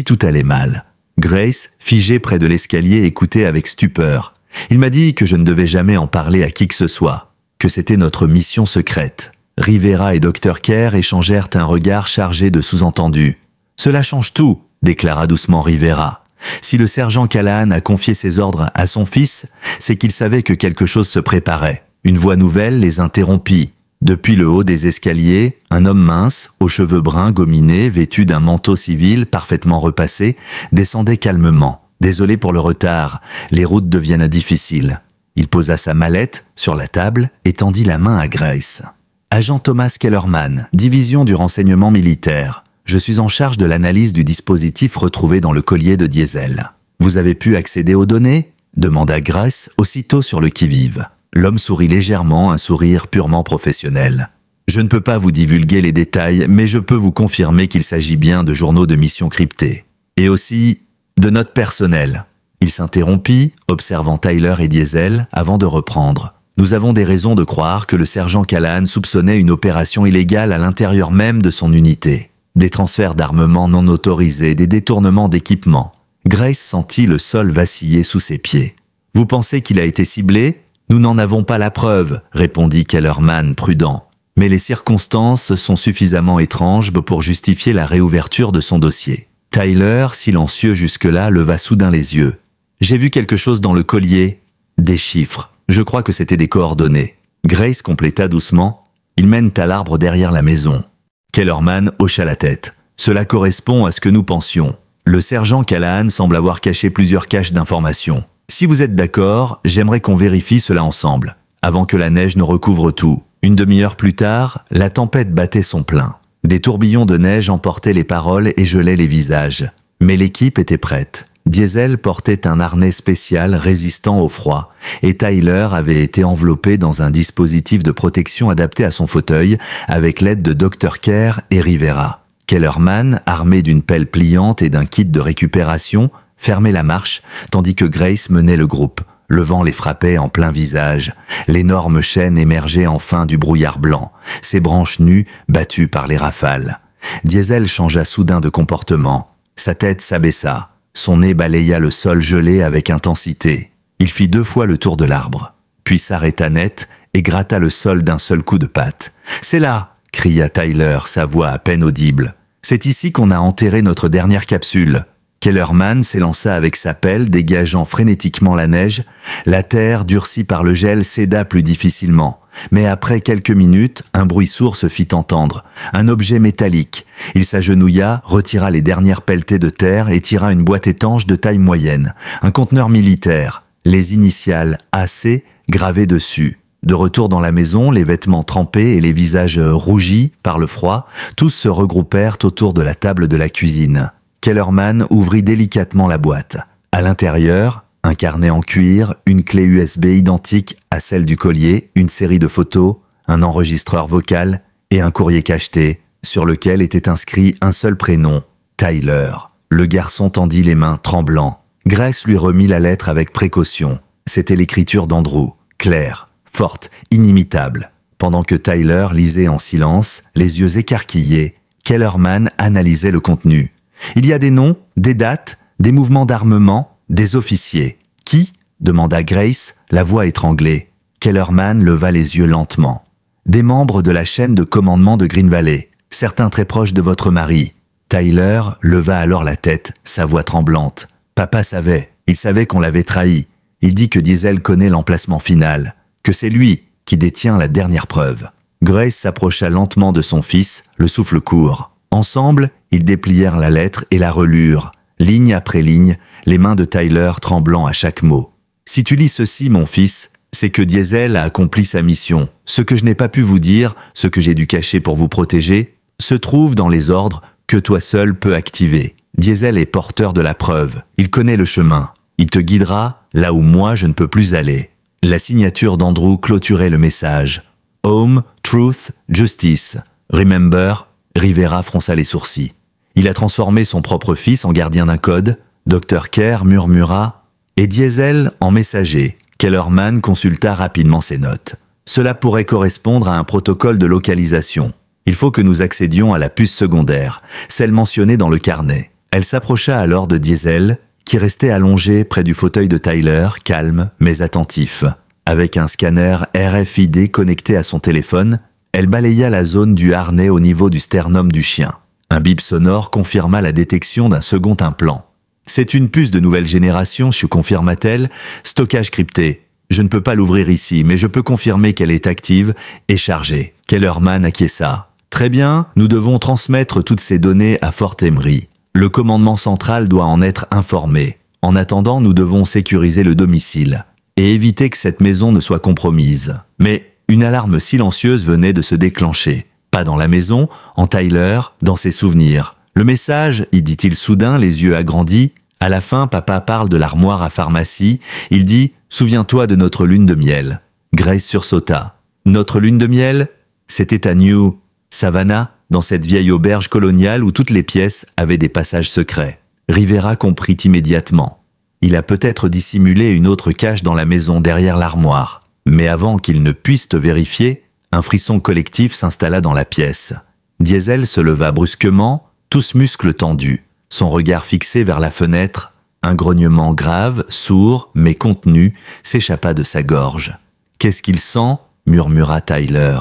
tout allait mal. » Grace, figée près de l'escalier, écoutait avec stupeur. Il m'a dit que je ne devais jamais en parler à qui que ce soit, que c'était notre mission secrète. Rivera et Dr. Kerr échangèrent un regard chargé de sous-entendus. « Cela change tout », déclara doucement Rivera. « Si le sergent Callahan a confié ses ordres à son fils, c'est qu'il savait que quelque chose se préparait. » Une voix nouvelle les interrompit. Depuis le haut des escaliers, un homme mince, aux cheveux bruns gominés, vêtu d'un manteau civil parfaitement repassé, descendait calmement. « Désolé pour le retard, les routes deviennent difficiles. » Il posa sa mallette sur la table et tendit la main à Grace. « Agent Thomas Kellerman, division du renseignement militaire. Je suis en charge de l'analyse du dispositif retrouvé dans le collier de Diesel. Vous avez pu accéder aux données ?» demanda Grace, aussitôt sur le qui-vive. L'homme sourit légèrement, un sourire purement professionnel. « Je ne peux pas vous divulguer les détails, mais je peux vous confirmer qu'il s'agit bien de journaux de mission cryptés. Et aussi de notes personnelles. » Il s'interrompit, observant Tyler et Diesel, avant de reprendre. « Nous avons des raisons de croire que le sergent Callahan soupçonnait une opération illégale à l'intérieur même de son unité. Des transferts d'armement non autorisés, des détournements d'équipements. » Grace sentit le sol vaciller sous ses pieds. « Vous pensez qu'il a été ciblé ? Nous n'en avons pas la preuve, » répondit Kellerman prudent. « Mais les circonstances sont suffisamment étranges pour justifier la réouverture de son dossier. » Tyler, silencieux jusque-là, leva soudain les yeux. « J'ai vu quelque chose dans le collier. Des chiffres. Je crois que c'était des coordonnées. » Grace compléta doucement. « Ils mènent à l'arbre derrière la maison. » Kellerman hocha la tête. « Cela correspond à ce que nous pensions. Le sergent Callahan semble avoir caché plusieurs caches d'informations. Si vous êtes d'accord, j'aimerais qu'on vérifie cela ensemble, avant que la neige ne recouvre tout. » Une demi-heure plus tard, la tempête battait son plein. Des tourbillons de neige emportaient les paroles et gelaient les visages. Mais l'équipe était prête. Diesel portait un harnais spécial résistant au froid, et Tyler avait été enveloppé dans un dispositif de protection adapté à son fauteuil avec l'aide de Dr. Kerr et Rivera. Kellerman, armé d'une pelle pliante et d'un kit de récupération, fermait la marche, tandis que Grace menait le groupe. Le vent les frappait en plein visage. L'énorme chêne émergeait enfin du brouillard blanc, ses branches nues battues par les rafales. Diesel changea soudain de comportement. Sa tête s'abaissa. Son nez balaya le sol gelé avec intensité. Il fit 2 fois le tour de l'arbre, puis s'arrêta net et gratta le sol d'un seul coup de patte. « C'est là !» cria Tyler, sa voix à peine audible. « C'est ici qu'on a enterré notre dernière capsule. » Kellerman s'élança avec sa pelle, dégageant frénétiquement la neige. La terre, durcie par le gel, céda plus difficilement. Mais après quelques minutes, un bruit sourd se fit entendre. Un objet métallique. Il s'agenouilla, retira les dernières pelletées de terre et tira une boîte étanche de taille moyenne. Un conteneur militaire. les initiales AC gravées dessus. De retour dans la maison, les vêtements trempés et les visages rougis par le froid, tous se regroupèrent autour de la table de la cuisine. Kellerman ouvrit délicatement la boîte. À l'intérieur, un carnet en cuir, une clé USB identique à celle du collier, une série de photos, un enregistreur vocal et un courrier cacheté, sur lequel était inscrit un seul prénom, Tyler. Le garçon tendit les mains, tremblant. Grace lui remit la lettre avec précaution. C'était l'écriture d'Andrew, claire, forte, inimitable. Pendant que Tyler lisait en silence, les yeux écarquillés, Kellerman analysait le contenu. Il y a des noms, des dates, des mouvements d'armement, des officiers. Qui ? Demanda Grace, la voix étranglée. Kellerman leva les yeux lentement. Des membres de la chaîne de commandement de Green Valley, certains très proches de votre mari. Tyler leva alors la tête, sa voix tremblante. Papa savait, il savait qu'on l'avait trahi. Il dit que Diesel connaît l'emplacement final, que c'est lui qui détient la dernière preuve. Grace s'approcha lentement de son fils, le souffle court. Ensemble, ils déplièrent la lettre et la relurent, ligne après ligne, les mains de Tyler tremblant à chaque mot. « Si tu lis ceci, mon fils, c'est que Diesel a accompli sa mission. Ce que je n'ai pas pu vous dire, ce que j'ai dû cacher pour vous protéger, se trouve dans les ordres que toi seul peux activer. Diesel est porteur de la preuve. Il connaît le chemin. Il te guidera là où moi je ne peux plus aller. » La signature d'Andrew clôturait le message. « Home, Truth, Justice. Remember ?» Rivera fronça les sourcils. Il a transformé son propre fils en gardien d'un code. Dr. Kerr murmura « Et Diesel en messager. » Kellerman consulta rapidement ses notes. « Cela pourrait correspondre à un protocole de localisation. Il faut que nous accédions à la puce secondaire, celle mentionnée dans le carnet. » Elle s'approcha alors de Diesel, qui restait allongé près du fauteuil de Tyler, calme mais attentif. Avec un scanner RFID connecté à son téléphone, elle balaya la zone du harnais au niveau du sternum du chien. Un bip sonore confirma la détection d'un second implant. « C'est une puce de nouvelle génération, confirma-t-elle, stockage crypté. Je ne peux pas l'ouvrir ici, mais je peux confirmer qu'elle est active et chargée. » Kellerman acquiesça. « Très bien, nous devons transmettre toutes ces données à Fort Emery. Le commandement central doit en être informé. En attendant, nous devons sécuriser le domicile et éviter que cette maison ne soit compromise. » Mais une alarme silencieuse venait de se déclencher. Pas dans la maison, en Tyler, dans ses souvenirs. Le message, y dit-il soudain, les yeux agrandis. À la fin, papa parle de l'armoire à pharmacie. Il dit « Souviens-toi de notre lune de miel ». Grace sursauta. Notre lune de miel ? C'était à New Savannah, dans cette vieille auberge coloniale où toutes les pièces avaient des passages secrets. Rivera comprit immédiatement. Il a peut-être dissimulé une autre cache dans la maison derrière l'armoire. Mais avant qu'il ne puisse te vérifier, un frisson collectif s'installa dans la pièce. Diesel se leva brusquement, tous muscles tendus, son regard fixé vers la fenêtre. Un grognement grave, sourd, mais contenu, s'échappa de sa gorge. « Qu'est-ce qu'il sent ?» murmura Tyler.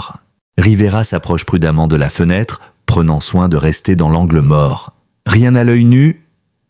Rivera s'approche prudemment de la fenêtre, prenant soin de rester dans l'angle mort. Rien à l'œil nu,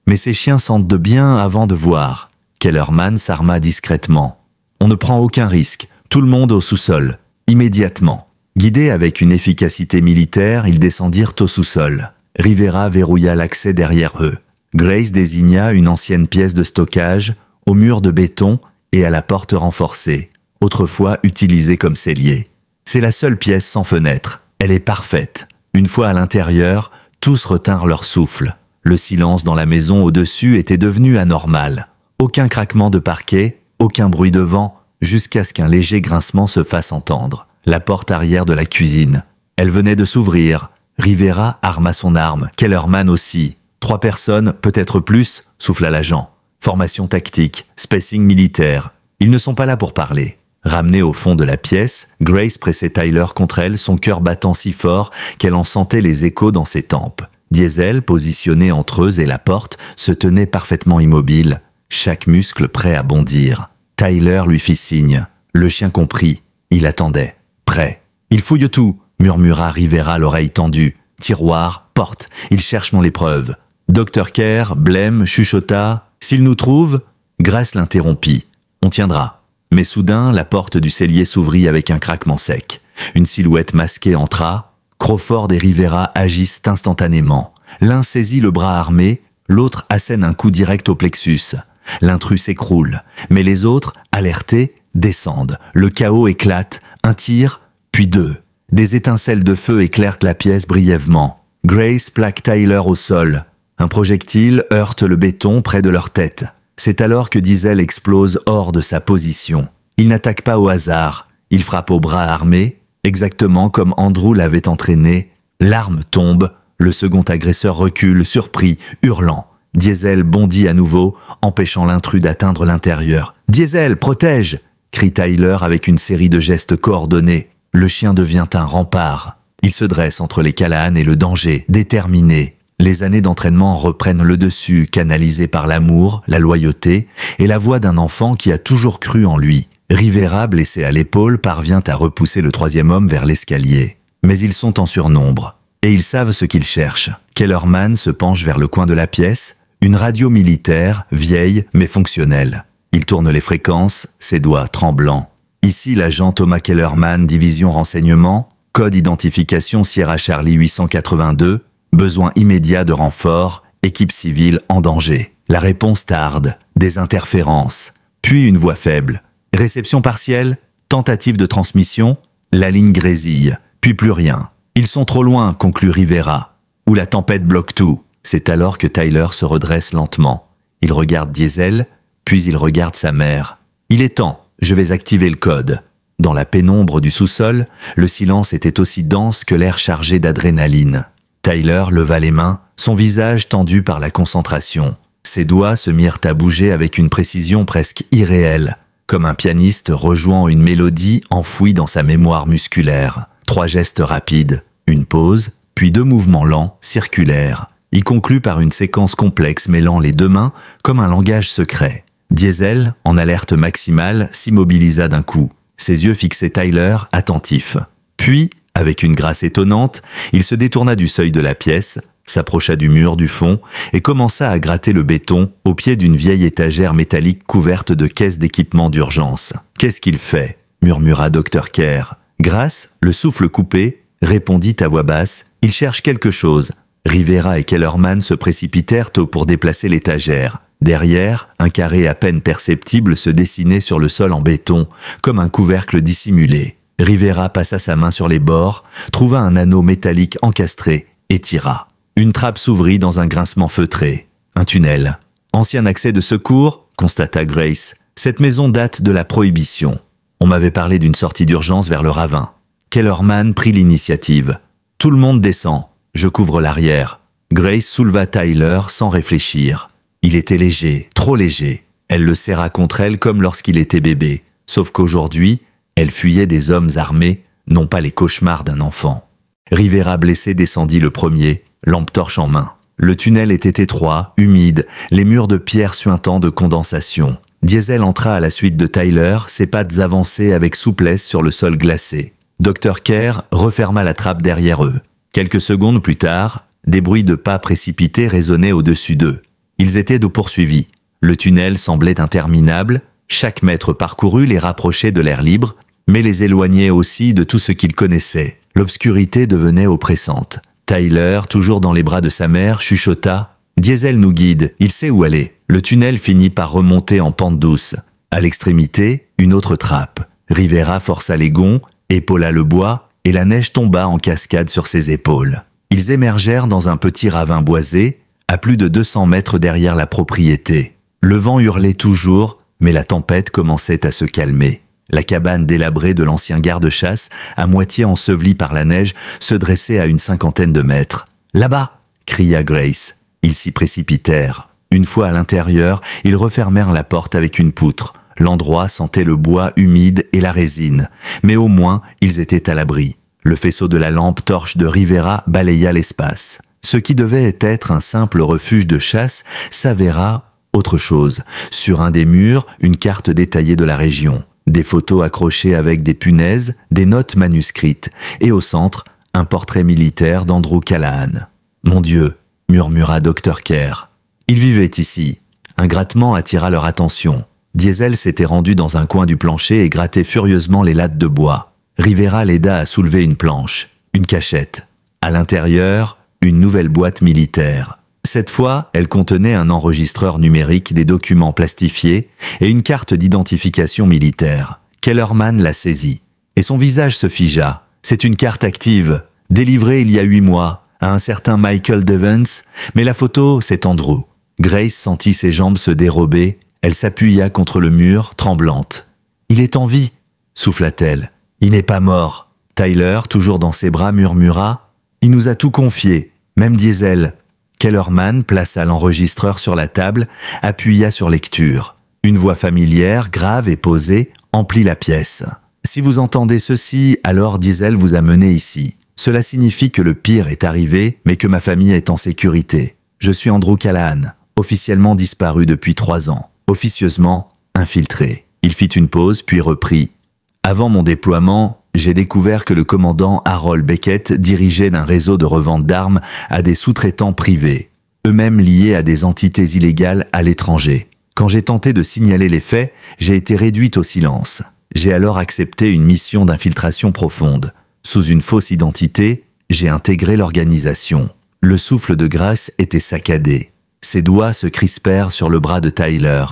mais ces chiens sentent de bien avant de voir. Kellerman s'arma discrètement. On ne prend aucun risque, tout le monde au sous-sol, immédiatement. Guidés avec une efficacité militaire, ils descendirent au sous-sol. Rivera verrouilla l'accès derrière eux. Grace désigna une ancienne pièce de stockage, au mur de béton et à la porte renforcée, autrefois utilisée comme cellier. C'est la seule pièce sans fenêtre. Elle est parfaite. Une fois à l'intérieur, tous retinrent leur souffle. Le silence dans la maison au-dessus était devenu anormal. Aucun craquement de parquet, aucun bruit de vent, jusqu'à ce qu'un léger grincement se fasse entendre. La porte arrière de la cuisine. Elle venait de s'ouvrir. Rivera arma son arme, Kellerman aussi. 3 personnes, peut-être plus, souffla l'agent. Formation tactique, spacing militaire. Ils ne sont pas là pour parler. Ramenée au fond de la pièce, Grace pressait Tyler contre elle, son cœur battant si fort qu'elle en sentait les échos dans ses tempes. Diesel, positionné entre eux et la porte, se tenait parfaitement immobile, chaque muscle prêt à bondir. Tyler lui fit signe. Le chien comprit. Il attendait. Prêt. « Il fouille tout !» murmura Rivera l'oreille tendue. « Tiroir, porte, il cherche mon épreuve. » Dr. Kerr, blême, chuchota. « S'il nous trouve ?» Grace l'interrompit. « On tiendra. » Mais soudain, la porte du cellier s'ouvrit avec un craquement sec. Une silhouette masquée entra. Crawford et Rivera agissent instantanément. L'un saisit le bras armé, l'autre assène un coup direct au plexus. L'intrus s'écroule, mais les autres, alertés, descendent. Le chaos éclate, un tir, puis deux. Des étincelles de feu éclairent la pièce brièvement. Grace plaque Tyler au sol. Un projectile heurte le béton près de leur tête. C'est alors que Diesel explose hors de sa position. Il n'attaque pas au hasard. Il frappe au bras armé, exactement comme Andrew l'avait entraîné. L'arme tombe. Le second agresseur recule, surpris, hurlant. Diesel bondit à nouveau, empêchant l'intrus d'atteindre l'intérieur. « Diesel, protège !» crie Tyler avec une série de gestes coordonnés. Le chien devient un rempart. Il se dresse entre les Callahan et le danger, déterminé. Les années d'entraînement reprennent le dessus, canalisées par l'amour, la loyauté et la voix d'un enfant qui a toujours cru en lui. Rivera, blessé à l'épaule, parvient à repousser le troisième homme vers l'escalier. Mais ils sont en surnombre. Et ils savent ce qu'ils cherchent. Kellerman se penche vers le coin de la pièce, une radio militaire, vieille mais fonctionnelle. Il tourne les fréquences, ses doigts tremblants. Ici l'agent Thomas Kellerman, division renseignement, code identification Sierra Charlie 882, besoin immédiat de renfort, équipe civile en danger. La réponse tarde, des interférences, puis une voix faible. Réception partielle, tentative de transmission, la ligne grésille, puis plus rien. Ils sont trop loin, conclut Rivera. Ou la tempête bloque tout. C'est alors que Tyler se redresse lentement. Il regarde Diesel, puis il regarde sa mère. Il est temps, je vais activer le code. Dans la pénombre du sous-sol, le silence était aussi dense que l'air chargé d'adrénaline. Tyler leva les mains, son visage tendu par la concentration. Ses doigts se mirent à bouger avec une précision presque irréelle, comme un pianiste rejouant une mélodie enfouie dans sa mémoire musculaire. 3 gestes rapides, une pause, puis 2 mouvements lents, circulaires. Il conclut par une séquence complexe mêlant les 2 mains comme un langage secret. Diesel, en alerte maximale, s'immobilisa d'un coup. Ses yeux fixaient Tyler, attentif. Puis, avec une grâce étonnante, il se détourna du seuil de la pièce, s'approcha du mur du fond et commença à gratter le béton au pied d'une vieille étagère métallique couverte de caisses d'équipement d'urgence. « Qu'est-ce qu'il fait ?» murmura Dr. Kerr. Grace, le souffle coupé, répondit à voix basse « Il cherche quelque chose ». Rivera et Kellerman se précipitèrent pour déplacer l'étagère. Derrière, un carré à peine perceptible se dessinait sur le sol en béton, comme un couvercle dissimulé. Rivera passa sa main sur les bords, trouva un anneau métallique encastré et tira. Une trappe s'ouvrit dans un grincement feutré. Un tunnel. Ancien accès de secours, constata Grace. Cette maison date de la Prohibition. On m'avait parlé d'une sortie d'urgence vers le ravin. Kellerman prit l'initiative. Tout le monde descend. Je couvre l'arrière. Grace souleva Tyler sans réfléchir. Il était léger, trop léger. Elle le serra contre elle comme lorsqu'il était bébé. Sauf qu'aujourd'hui, elle fuyait des hommes armés, non pas les cauchemars d'un enfant. Rivera blessé descendit le premier, lampe torche en main. Le tunnel était étroit, humide, les murs de pierre suintant de condensation. Diesel entra à la suite de Tyler, ses pattes avancées avec souplesse sur le sol glacé. Dr. Kerr referma la trappe derrière eux. Quelques secondes plus tard, des bruits de pas précipités résonnaient au-dessus d'eux. Ils étaient de poursuivis. Le tunnel semblait interminable, chaque mètre parcouru les rapprochait de l'air libre, mais les éloignait aussi de tout ce qu'ils connaissaient. L'obscurité devenait oppressante. Tyler, toujours dans les bras de sa mère, chuchota « Diesel nous guide, il sait où aller ». Le tunnel finit par remonter en pente douce. À l'extrémité, une autre trappe. Rivera força les gonds, épaula le bois, et la neige tomba en cascade sur ses épaules. Ils émergèrent dans un petit ravin boisé, à plus de 200 mètres derrière la propriété. Le vent hurlait toujours, mais la tempête commençait à se calmer. La cabane délabrée de l'ancien garde-chasse, à moitié ensevelie par la neige, se dressait à une 50aine de mètres. « Là-bas !» cria Grace. Ils s'y précipitèrent. Une fois à l'intérieur, ils refermèrent la porte avec une poutre. L'endroit sentait le bois humide et la résine, mais au moins, ils étaient à l'abri. Le faisceau de la lampe torche de Rivera balaya l'espace. Ce qui devait être un simple refuge de chasse s'avéra autre chose. Sur un des murs, une carte détaillée de la région. Des photos accrochées avec des punaises, des notes manuscrites, et au centre, un portrait militaire d'Andrew Callahan. « Mon Dieu !» murmura Dr. Kerr. Ils vivaient ici. Un grattement attira leur attention. Diesel s'était rendu dans un coin du plancher et grattait furieusement les lattes de bois. Rivera l'aida à soulever une planche, une cachette. À l'intérieur, une nouvelle boîte militaire. Cette fois, elle contenait un enregistreur numérique des documents plastifiés et une carte d'identification militaire. Kellerman la saisit, et son visage se figea. C'est une carte active, délivrée il y a 8 mois, à un certain Michael Devens, mais la photo, c'est Andrew. Grace sentit ses jambes se dérober, elle s'appuya contre le mur, tremblante. « Il est en vie !» souffla-t-elle. « Il n'est pas mort !» Tyler, toujours dans ses bras, murmura « Il nous a tout confié, même Diesel !» Kellerman plaça l'enregistreur sur la table, appuya sur lecture. Une voix familière, grave et posée, emplit la pièce. « Si vous entendez ceci, alors Diesel vous a mené ici. Cela signifie que le pire est arrivé, mais que ma famille est en sécurité. Je suis Andrew Callahan, officiellement disparu depuis 3 ans, officieusement infiltré. » Il fit une pause, puis reprit. « Avant mon déploiement, j'ai découvert que le commandant Harold Beckett dirigeait d'un réseau de revente d'armes à des sous-traitants privés, eux-mêmes liés à des entités illégales à l'étranger. Quand j'ai tenté de signaler les faits, j'ai été réduite au silence. J'ai alors accepté une mission d'infiltration profonde. Sous une fausse identité, j'ai intégré l'organisation. » Le souffle de Grace était saccadé. Ses doigts se crispèrent sur le bras de Tyler.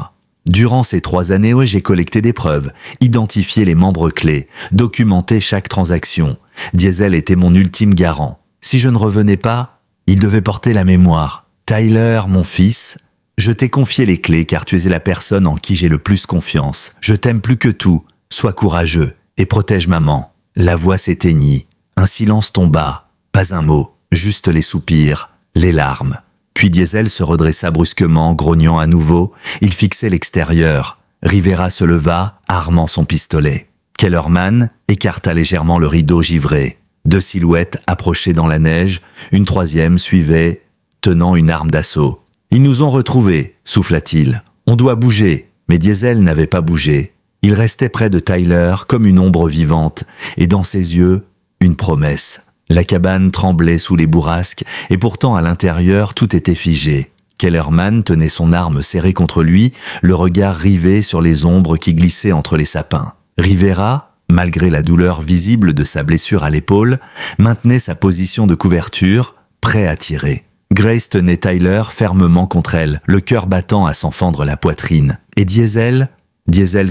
Durant ces 3 années, j'ai collecté des preuves, identifié les membres clés, documenté chaque transaction. Diesel était mon ultime garant. Si je ne revenais pas, il devait porter la mémoire. Tyler, mon fils, je t'ai confié les clés car tu es la personne en qui j'ai le plus confiance. Je t'aime plus que tout. Sois courageux et protège maman. La voix s'éteignit. Un silence tomba. Pas un mot, juste les soupirs, les larmes. Puis Diesel se redressa brusquement, grognant à nouveau. Il fixait l'extérieur. Rivera se leva, armant son pistolet. Kellerman écarta légèrement le rideau givré. 2 silhouettes approchaient dans la neige. Une 3e suivait, tenant une arme d'assaut. « Ils nous ont retrouvés », souffla-t-il. « On doit bouger. » Mais Diesel n'avait pas bougé. Il restait près de Tyler comme une ombre vivante, et dans ses yeux, une promesse. La cabane tremblait sous les bourrasques, et pourtant à l'intérieur tout était figé. Kellerman tenait son arme serrée contre lui, le regard rivé sur les ombres qui glissaient entre les sapins. Rivera, malgré la douleur visible de sa blessure à l'épaule, maintenait sa position de couverture, prêt à tirer. Grace tenait Tyler fermement contre elle, le cœur battant à s'en fendre la poitrine. Et Diesel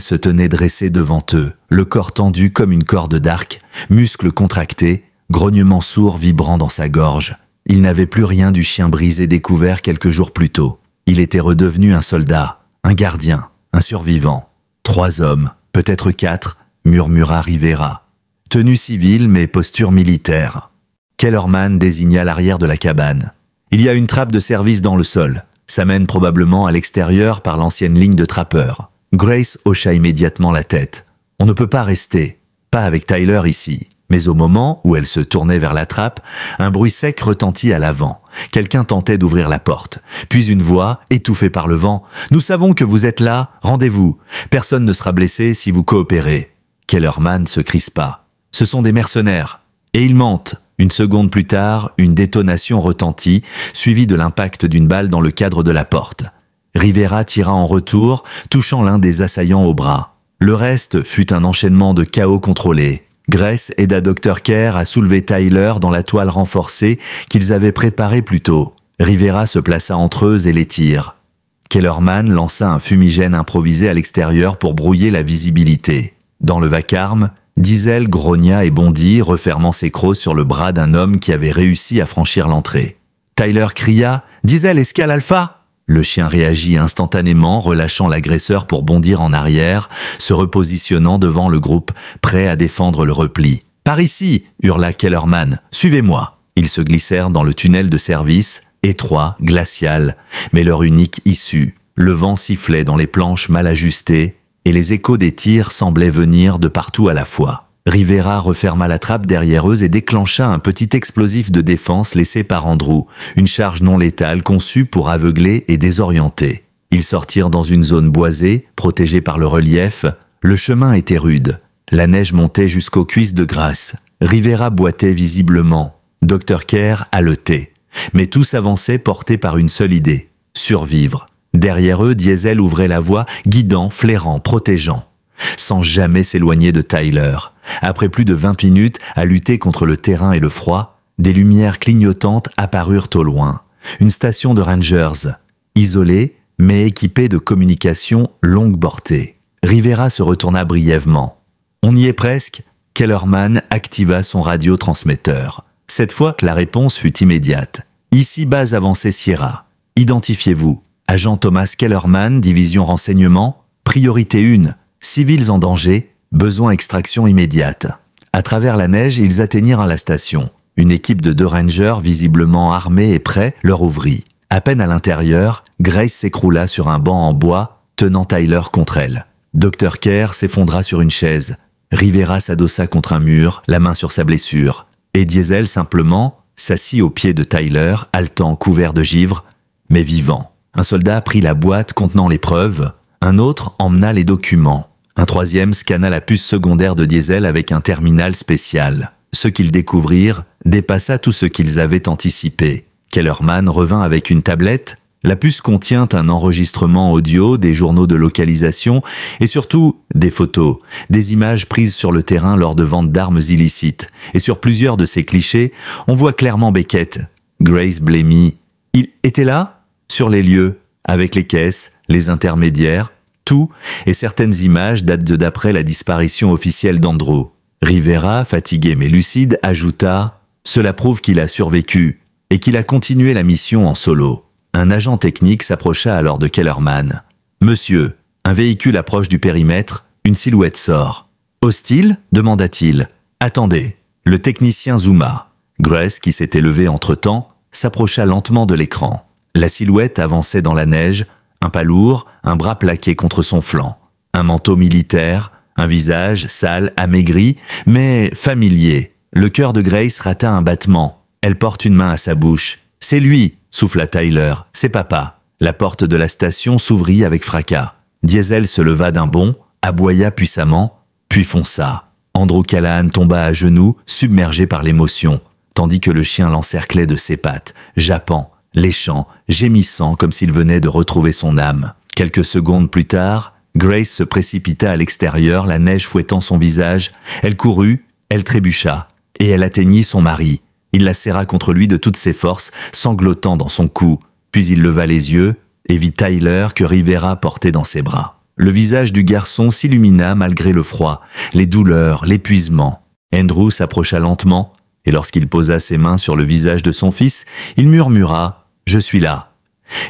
se tenait dressé devant eux, le corps tendu comme une corde d'arc, muscles contractés, grognement sourd vibrant dans sa gorge. Il n'avait plus rien du chien brisé découvert quelques jours plus tôt. Il était redevenu un soldat, un gardien, un survivant. 3 hommes, peut-être 4, murmura Rivera. Tenue civile mais posture militaire. Kellerman désigna l'arrière de la cabane. Il y a une trappe de service dans le sol. Ça mène probablement à l'extérieur par l'ancienne ligne de trappeurs. Grace hocha immédiatement la tête. On ne peut pas rester, pas avec Tyler ici. Mais au moment où elle se tournait vers la trappe, un bruit sec retentit à l'avant. Quelqu'un tentait d'ouvrir la porte. Puis une voix, étouffée par le vent. « Nous savons que vous êtes là, rendez-vous. Personne ne sera blessé si vous coopérez. » Kellerman se crispa. « Ce sont des mercenaires. Et ils mentent. » Une seconde plus tard, une détonation retentit, suivie de l'impact d'une balle dans le cadre de la porte. Rivera tira en retour, touchant l'un des assaillants au bras. Le reste fut un enchaînement de chaos contrôlé. Grace aida Dr. Kerr à soulever Tyler dans la toile renforcée qu'ils avaient préparée plus tôt. Rivera se plaça entre eux et les tire. Kellerman lança un fumigène improvisé à l'extérieur pour brouiller la visibilité. Dans le vacarme, Diesel grogna et bondit, refermant ses crocs sur le bras d'un homme qui avait réussi à franchir l'entrée. Tyler cria « Diesel, escale Alpha !» Le chien réagit instantanément, relâchant l'agresseur pour bondir en arrière, se repositionnant devant le groupe, prêt à défendre le repli. « Par ici !» hurla Kellerman. « Suivez-moi !» Ils se glissèrent dans le tunnel de service, étroit, glacial, mais leur unique issue. Le vent sifflait dans les planches mal ajustées, et les échos des tirs semblaient venir de partout à la fois. Rivera referma la trappe derrière eux et déclencha un petit explosif de défense laissé par Andrew, une charge non létale conçue pour aveugler et désorienter. Ils sortirent dans une zone boisée, protégée par le relief. Le chemin était rude. La neige montait jusqu'aux cuisses de Grace. Rivera boitait visiblement. Dr. Kerr haletait. Mais tous avançaient portés par une seule idée, survivre. Derrière eux, Diesel ouvrait la voie, guidant, flairant, protégeant, sans jamais s'éloigner de Tyler. Après plus de 20 minutes à lutter contre le terrain et le froid, des lumières clignotantes apparurent au loin. une station de Rangers, isolée mais équipée de communications longue portée. Rivera se retourna brièvement. On y est presque. Kellerman activa son radiotransmetteur. Cette fois, la réponse fut immédiate. Ici base avancée Sierra. Identifiez-vous. Agent Thomas Kellerman, division renseignement. Priorité 1. Civils en danger. Besoin extraction immédiate. À travers la neige, ils atteignirent la station. Une équipe de 2 rangers, visiblement armés et prêts, leur ouvrit. À peine à l'intérieur, Grace s'écroula sur un banc en bois, tenant Tyler contre elle. Dr. Kerr s'effondra sur une chaise. Rivera s'adossa contre un mur, la main sur sa blessure. Et Diesel, simplement, s'assit au pied de Tyler, haletant, couvert de givre, mais vivant. Un soldat prit la boîte contenant les preuves. Un autre emmena les documents. Un troisième scanna la puce secondaire de Diesel avec un terminal spécial. Ce qu'ils découvrirent dépassa tout ce qu'ils avaient anticipé. Kellerman revint avec une tablette. La puce contient un enregistrement audio, des journaux de localisation et surtout des photos, des images prises sur le terrain lors de ventes d'armes illicites. Et sur plusieurs de ces clichés, on voit clairement Beckett. Grace blêmit. Il était là, sur les lieux, avec les caisses, les intermédiaires, tout, et certaines images datent de d'après la disparition officielle d'Andrew. Rivera, fatigué mais lucide, ajouta « Cela prouve qu'il a survécu et qu'il a continué la mission en solo ». Un agent technique s'approcha alors de Kellerman. « Monsieur, un véhicule approche du périmètre, une silhouette sort. »« Hostile » demanda-t-il. « Attendez. » Le technicien zooma. Grace, qui s'était levé entre-temps, s'approcha lentement de l'écran. La silhouette avançait dans la neige, un pas lourd, un bras plaqué contre son flanc. Un manteau militaire, un visage sale, amaigri, mais familier. Le cœur de Grace rata un battement. Elle porte une main à sa bouche. « C'est lui !» souffla Tyler. « C'est papa !» La porte de la station s'ouvrit avec fracas. Diesel se leva d'un bond, aboya puissamment, puis fonça. Andrew Callahan tomba à genoux, submergé par l'émotion, tandis que le chien l'encerclait de ses pattes, jappant, léchant, gémissant comme s'il venait de retrouver son âme. Quelques secondes plus tard, Grace se précipita à l'extérieur, la neige fouettant son visage. Elle courut, elle trébucha, et elle atteignit son mari. Il la serra contre lui de toutes ses forces, sanglotant dans son cou. Puis il leva les yeux et vit Tyler que Rivera portait dans ses bras. Le visage du garçon s'illumina malgré le froid, les douleurs, l'épuisement. Andrew s'approcha lentement, et lorsqu'il posa ses mains sur le visage de son fils, il murmura « Je suis là,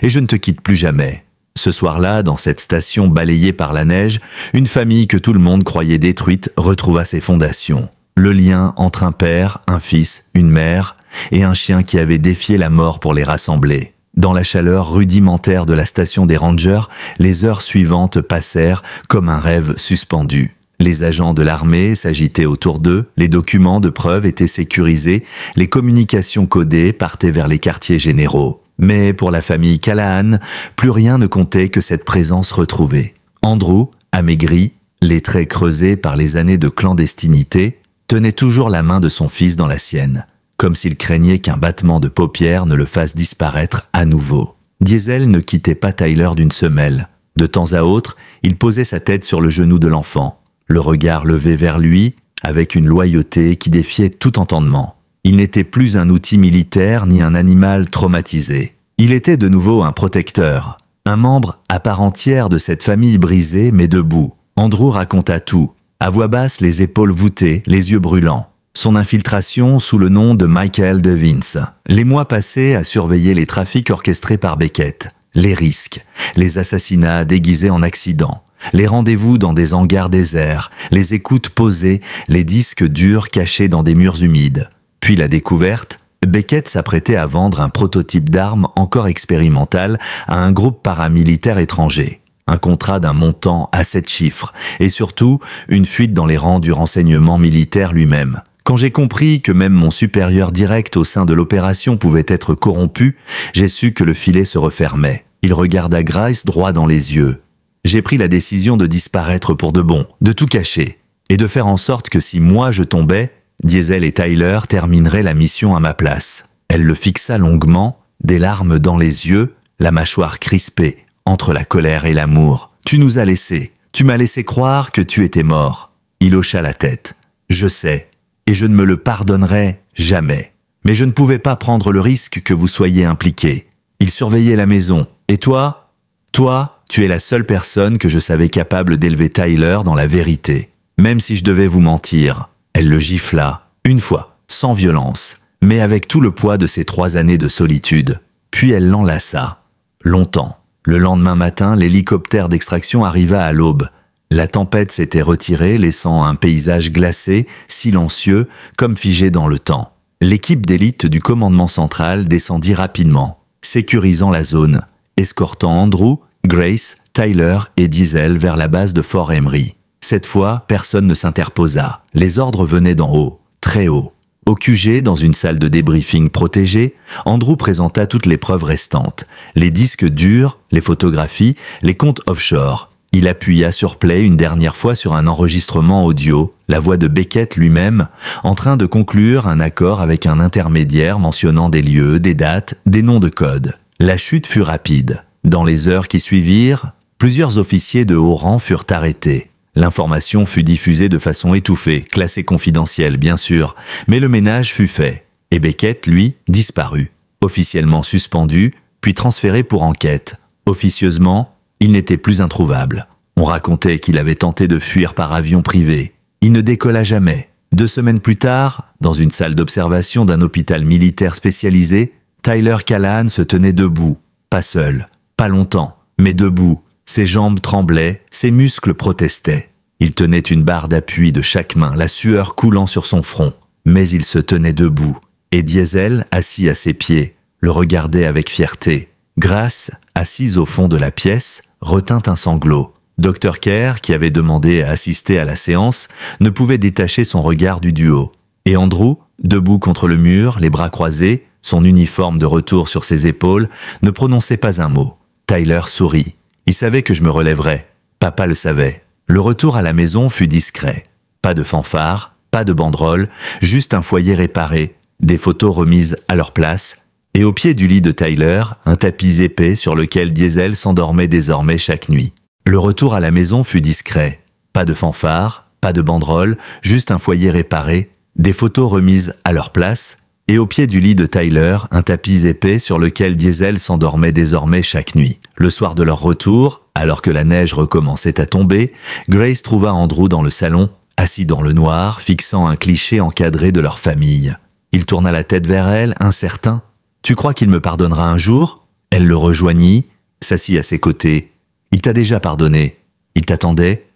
et je ne te quitte plus jamais ». Ce soir-là, dans cette station balayée par la neige, une famille que tout le monde croyait détruite retrouva ses fondations. Le lien entre un père, un fils, une mère et un chien qui avait défié la mort pour les rassembler. Dans la chaleur rudimentaire de la station des Rangers, les heures suivantes passèrent comme un rêve suspendu. Les agents de l'armée s'agitaient autour d'eux, les documents de preuve étaient sécurisés, les communications codées partaient vers les quartiers généraux. Mais pour la famille Callahan, plus rien ne comptait que cette présence retrouvée. Andrew, amaigri, les traits creusés par les années de clandestinité, tenait toujours la main de son fils dans la sienne, comme s'il craignait qu'un battement de paupières ne le fasse disparaître à nouveau. Diesel ne quittait pas Tyler d'une semelle. De temps à autre, il posait sa tête sur le genou de l'enfant, le regard levé vers lui, avec une loyauté qui défiait tout entendement. Il n'était plus un outil militaire ni un animal traumatisé. Il était de nouveau un protecteur, un membre à part entière de cette famille brisée mais debout. Andrew raconta tout, à voix basse, les épaules voûtées, les yeux brûlants. Son infiltration sous le nom de Michael Devins. Les mois passés à surveiller les trafics orchestrés par Beckett. Les risques, les assassinats déguisés en accidents, les rendez-vous dans des hangars déserts, les écoutes posées, les disques durs cachés dans des murs humides. Puis la découverte, Beckett s'apprêtait à vendre un prototype d'arme encore expérimental à un groupe paramilitaire étranger. Un contrat d'un montant à 7 chiffres, et surtout une fuite dans les rangs du renseignement militaire lui-même. Quand j'ai compris que même mon supérieur direct au sein de l'opération pouvait être corrompu, j'ai su que le filet se refermait. Il regarda Grace droit dans les yeux. J'ai pris la décision de disparaître pour de bon, de tout cacher, et de faire en sorte que si moi je tombais, Diesel et Tyler termineraient la mission à ma place. Elle le fixa longuement, des larmes dans les yeux, la mâchoire crispée, entre la colère et l'amour. « Tu nous as laissés. Tu m'as laissé croire que tu étais mort. » Il hocha la tête. « Je sais, et je ne me le pardonnerai jamais. Mais je ne pouvais pas prendre le risque que vous soyez impliqué. Il surveillait la maison. Et toi? Toi, tu es la seule personne que je savais capable d'élever Tyler dans la vérité. Même si je devais vous mentir. Elle le gifla, une fois, sans violence, mais avec tout le poids de ses 3 années de solitude. Puis elle l'enlaça. Longtemps. Le lendemain matin, l'hélicoptère d'extraction arriva à l'aube. La tempête s'était retirée, laissant un paysage glacé, silencieux, comme figé dans le temps. L'équipe d'élite du commandement central descendit rapidement, sécurisant la zone, escortant Andrew, Grace, Tyler et Diesel vers la base de Fort Emery. Cette fois, personne ne s'interposa. Les ordres venaient d'en haut, très haut. Au QG, dans une salle de débriefing protégée, Andrew présenta toutes les preuves restantes. Les disques durs, les photographies, les comptes offshore. Il appuya sur play une dernière fois sur un enregistrement audio, la voix de Beckett lui-même, en train de conclure un accord avec un intermédiaire mentionnant des lieux, des dates, des noms de code. La chute fut rapide. Dans les heures qui suivirent, plusieurs officiers de haut rang furent arrêtés. L'information fut diffusée de façon étouffée, classée confidentielle bien sûr, mais le ménage fut fait. Et Beckett, lui, disparut. Officiellement suspendu, puis transféré pour enquête. Officieusement, il n'était plus introuvable. On racontait qu'il avait tenté de fuir par avion privé. Il ne décolla jamais. 2 semaines plus tard, dans une salle d'observation d'un hôpital militaire spécialisé, Tyler Callahan se tenait debout. Pas seul, pas longtemps, mais debout. Ses jambes tremblaient, ses muscles protestaient. Il tenait une barre d'appui de chaque main, la sueur coulant sur son front. Mais il se tenait debout. Et Diesel, assis à ses pieds, le regardait avec fierté. Grace, assise au fond de la pièce, retint un sanglot. Dr. Kerr, qui avait demandé à assister à la séance, ne pouvait détacher son regard du duo. Et Andrew, debout contre le mur, les bras croisés, son uniforme de retour sur ses épaules, ne prononçait pas un mot. Tyler sourit. Il savait que je me relèverais. Papa le savait. Le retour à la maison fut discret. Pas de fanfare, pas de banderole, juste un foyer réparé, des photos remises à leur place, et au pied du lit de Tyler, un tapis épais sur lequel Diesel s'endormait désormais chaque nuit. Le retour à la maison fut discret. Pas de fanfare, pas de banderole, juste un foyer réparé, des photos remises à leur place, et au pied du lit de Tyler, un tapis épais sur lequel Diesel s'endormait désormais chaque nuit. Le soir de leur retour, alors que la neige recommençait à tomber, Grace trouva Andrew dans le salon, assis dans le noir, fixant un cliché encadré de leur famille. Il tourna la tête vers elle, incertain. « Tu crois qu'il me pardonnera un jour ?» Elle le rejoignit, s'assit à ses côtés. « Il t'a déjà pardonné. Il t'attendait.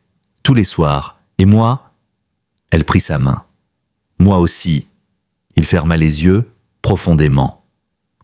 Tous les soirs. Et moi ?» Elle prit sa main. « Moi aussi. » Il ferma les yeux, profondément.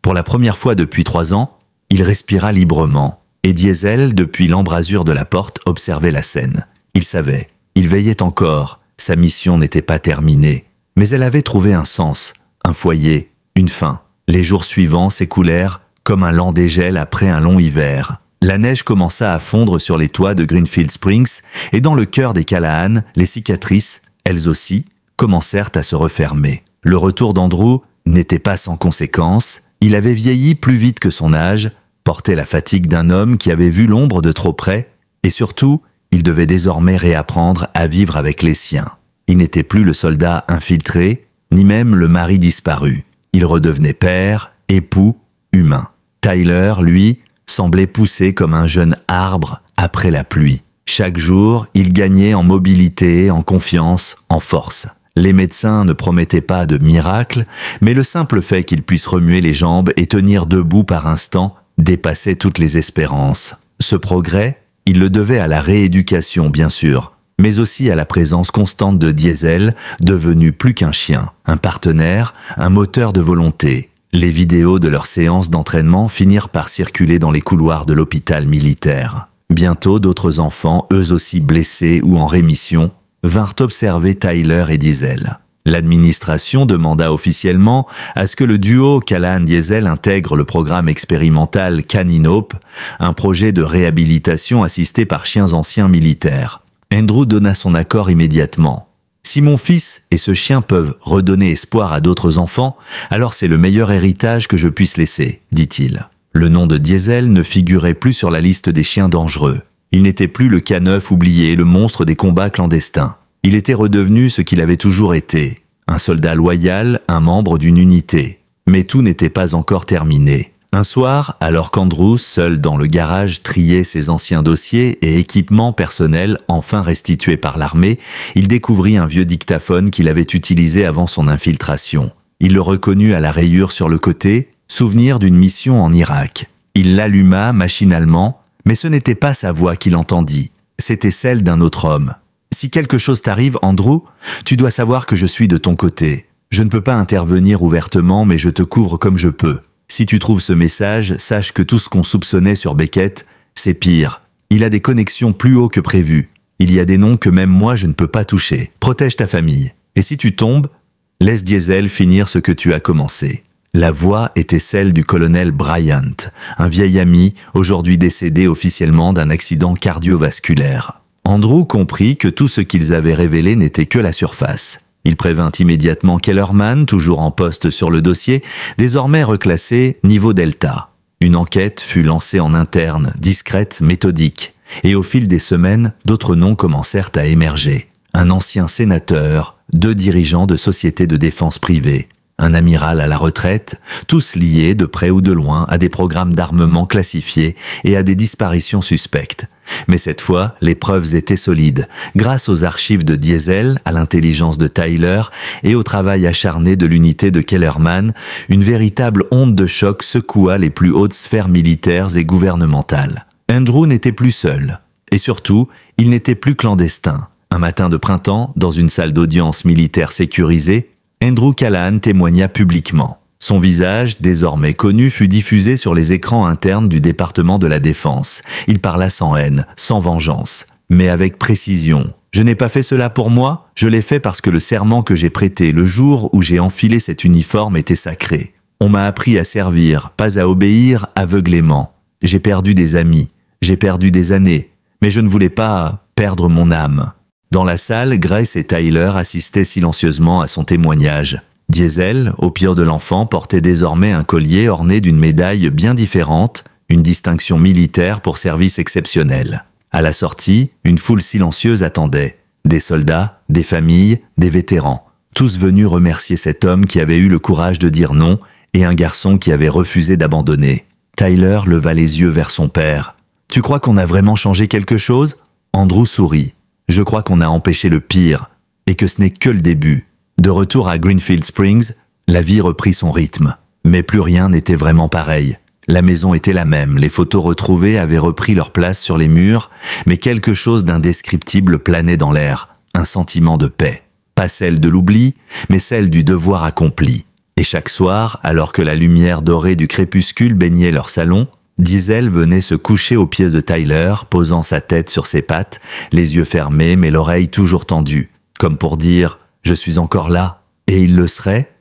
Pour la première fois depuis 3 ans, il respira librement, et Diesel, depuis l'embrasure de la porte, observait la scène. Il savait, il veillait encore, sa mission n'était pas terminée, mais elle avait trouvé un sens, un foyer, une fin. Les jours suivants s'écoulèrent comme un lent dégel après un long hiver. La neige commença à fondre sur les toits de Greenfield Springs, et dans le cœur des Callahan, les cicatrices, elles aussi, commencèrent à se refermer. Le retour d'Andrew n'était pas sans conséquences, il avait vieilli plus vite que son âge, portait la fatigue d'un homme qui avait vu l'ombre de trop près, et surtout, il devait désormais réapprendre à vivre avec les siens. Il n'était plus le soldat infiltré, ni même le mari disparu. Il redevenait père, époux, humain. Tyler, lui, semblait pousser comme un jeune arbre après la pluie. Chaque jour, il gagnait en mobilité, en confiance, en force. Les médecins ne promettaient pas de miracle, mais le simple fait qu'il puisse remuer les jambes et tenir debout par instant dépassait toutes les espérances. Ce progrès, il le devait à la rééducation bien sûr, mais aussi à la présence constante de Diesel, devenu plus qu'un chien, un partenaire, un moteur de volonté. Les vidéos de leurs séances d'entraînement finirent par circuler dans les couloirs de l'hôpital militaire. Bientôt d'autres enfants, eux aussi blessés ou en rémission, vinrent observer Tyler et Diesel. L'administration demanda officiellement à ce que le duo Callahan-Diesel intègre le programme expérimental Canine Hope, un projet de réhabilitation assisté par chiens anciens militaires. Andrew donna son accord immédiatement. « Si mon fils et ce chien peuvent redonner espoir à d'autres enfants, alors c'est le meilleur héritage que je puisse laisser, dit-il. » Le nom de Diesel ne figurait plus sur la liste des chiens dangereux. Il n'était plus le K9 oublié, le monstre des combats clandestins. Il était redevenu ce qu'il avait toujours été, un soldat loyal, un membre d'une unité. Mais tout n'était pas encore terminé. Un soir, alors qu'Andrew, seul dans le garage, triait ses anciens dossiers et équipements personnels enfin restitués par l'armée, il découvrit un vieux dictaphone qu'il avait utilisé avant son infiltration. Il le reconnut à la rayure sur le côté, souvenir d'une mission en Irak. Il l'alluma machinalement, mais ce n'était pas sa voix qu'il entendit, c'était celle d'un autre homme. « Si quelque chose t'arrive, Andrew, tu dois savoir que je suis de ton côté. Je ne peux pas intervenir ouvertement, mais je te couvre comme je peux. Si tu trouves ce message, sache que tout ce qu'on soupçonnait sur Beckett, c'est pire. Il a des connexions plus haut que prévu. Il y a des noms que même moi je ne peux pas toucher. Protège ta famille. Et si tu tombes, laisse Diesel finir ce que tu as commencé. » La voix était celle du colonel Bryant, un vieil ami, aujourd'hui décédé officiellement d'un accident cardiovasculaire. Andrew comprit que tout ce qu'ils avaient révélé n'était que la surface. Il prévint immédiatement Kellerman, toujours en poste sur le dossier, désormais reclassé niveau Delta. Une enquête fut lancée en interne, discrète, méthodique. Et au fil des semaines, d'autres noms commencèrent à émerger. Un ancien sénateur, 2 dirigeants de sociétés de défense privées, un amiral à la retraite, tous liés de près ou de loin à des programmes d'armement classifiés et à des disparitions suspectes. Mais cette fois, les preuves étaient solides, grâce aux archives de Diesel, à l'intelligence de Tyler et au travail acharné de l'unité de Kellerman. Une véritable onde de choc secoua les plus hautes sphères militaires et gouvernementales. Andrew n'était plus seul. Et surtout, il n'était plus clandestin. Un matin de printemps, dans une salle d'audience militaire sécurisée, Andrew Callahan témoigna publiquement. Son visage, désormais connu, fut diffusé sur les écrans internes du département de la Défense. Il parla sans haine, sans vengeance, mais avec précision. « Je n'ai pas fait cela pour moi, je l'ai fait parce que le serment que j'ai prêté le jour où j'ai enfilé cet uniforme était sacré. On m'a appris à servir, pas à obéir aveuglément. J'ai perdu des amis, j'ai perdu des années, mais je ne voulais pas perdre mon âme. » Dans la salle, Grace et Tyler assistaient silencieusement à son témoignage. Diesel, au pire de l'enfant, portait désormais un collier orné d'une médaille bien différente, une distinction militaire pour service exceptionnel. À la sortie, une foule silencieuse attendait. Des soldats, des familles, des vétérans. Tous venus remercier cet homme qui avait eu le courage de dire non et un garçon qui avait refusé d'abandonner. Tyler leva les yeux vers son père. « Tu crois qu'on a vraiment changé quelque chose ?» Andrew sourit. « Je crois qu'on a empêché le pire et que ce n'est que le début. » De retour à Greenfield Springs, la vie reprit son rythme. Mais plus rien n'était vraiment pareil. La maison était la même, les photos retrouvées avaient repris leur place sur les murs, mais quelque chose d'indescriptible planait dans l'air, un sentiment de paix. Pas celle de l'oubli, mais celle du devoir accompli. Et chaque soir, alors que la lumière dorée du crépuscule baignait leur salon, Diesel venait se coucher aux pieds de Tyler, posant sa tête sur ses pattes, les yeux fermés mais l'oreille toujours tendue, comme pour dire « Je suis encore là », et il le serait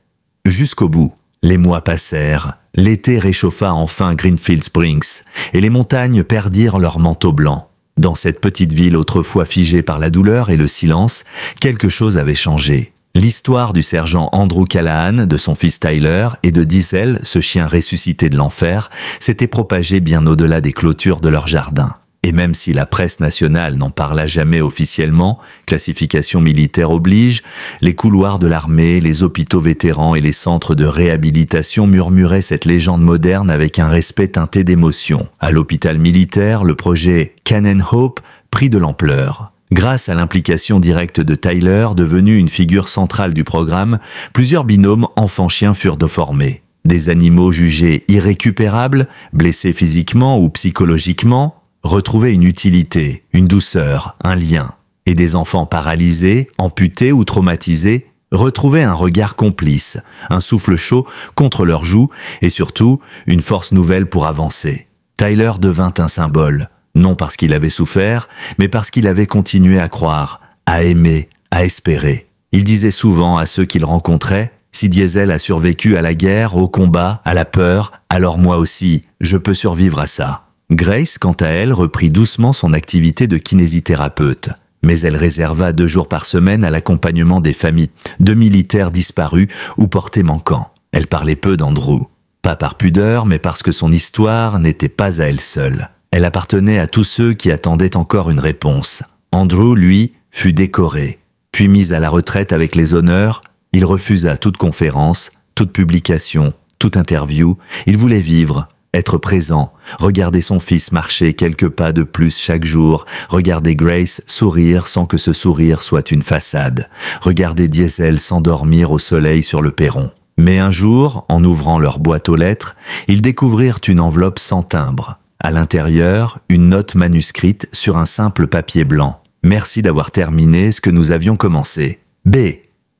jusqu'au bout. Les mois passèrent, l'été réchauffa enfin Greenfield Springs, et les montagnes perdirent leur manteau blanc. Dans cette petite ville autrefois figée par la douleur et le silence, quelque chose avait changé. L'histoire du sergent Andrew Callahan, de son fils Tyler, et de Diesel, ce chien ressuscité de l'enfer, s'était propagée bien au-delà des clôtures de leur jardin. Et même si la presse nationale n'en parla jamais officiellement, classification militaire oblige, les couloirs de l'armée, les hôpitaux vétérans et les centres de réhabilitation murmuraient cette légende moderne avec un respect teinté d'émotion. À l'hôpital militaire, le projet Cannon Hope prit de l'ampleur. Grâce à l'implication directe de Tyler, devenu une figure centrale du programme, plusieurs binômes enfants-chiens furent formés. Des animaux jugés irrécupérables, blessés physiquement ou psychologiquement, retrouvaient une utilité, une douceur, un lien. Et des enfants paralysés, amputés ou traumatisés retrouvaient un regard complice, un souffle chaud contre leurs joues et surtout une force nouvelle pour avancer. Tyler devint un symbole, non parce qu'il avait souffert, mais parce qu'il avait continué à croire, à aimer, à espérer. Il disait souvent à ceux qu'il rencontrait « Si Diesel a survécu à la guerre, au combat, à la peur, alors moi aussi, je peux survivre à ça. » Grace, quant à elle, reprit doucement son activité de kinésithérapeute. Mais elle réserva 2 jours par semaine à l'accompagnement des familles de militaires disparus ou portés manquants. Elle parlait peu d'Andrew. Pas par pudeur, mais parce que son histoire n'était pas à elle seule. Elle appartenait à tous ceux qui attendaient encore une réponse. Andrew, lui, fut décoré. Puis mis à la retraite avec les honneurs, il refusa toute conférence, toute publication, Toute interview, il voulait vivre, être présent, regarder son fils marcher quelques pas de plus chaque jour, regarder Grace sourire sans que ce sourire soit une façade, regarder Diesel s'endormir au soleil sur le perron. Mais un jour, en ouvrant leur boîte aux lettres, ils découvrirent une enveloppe sans timbre. À l'intérieur, une note manuscrite sur un simple papier blanc. « Merci d'avoir terminé ce que nous avions commencé. B. »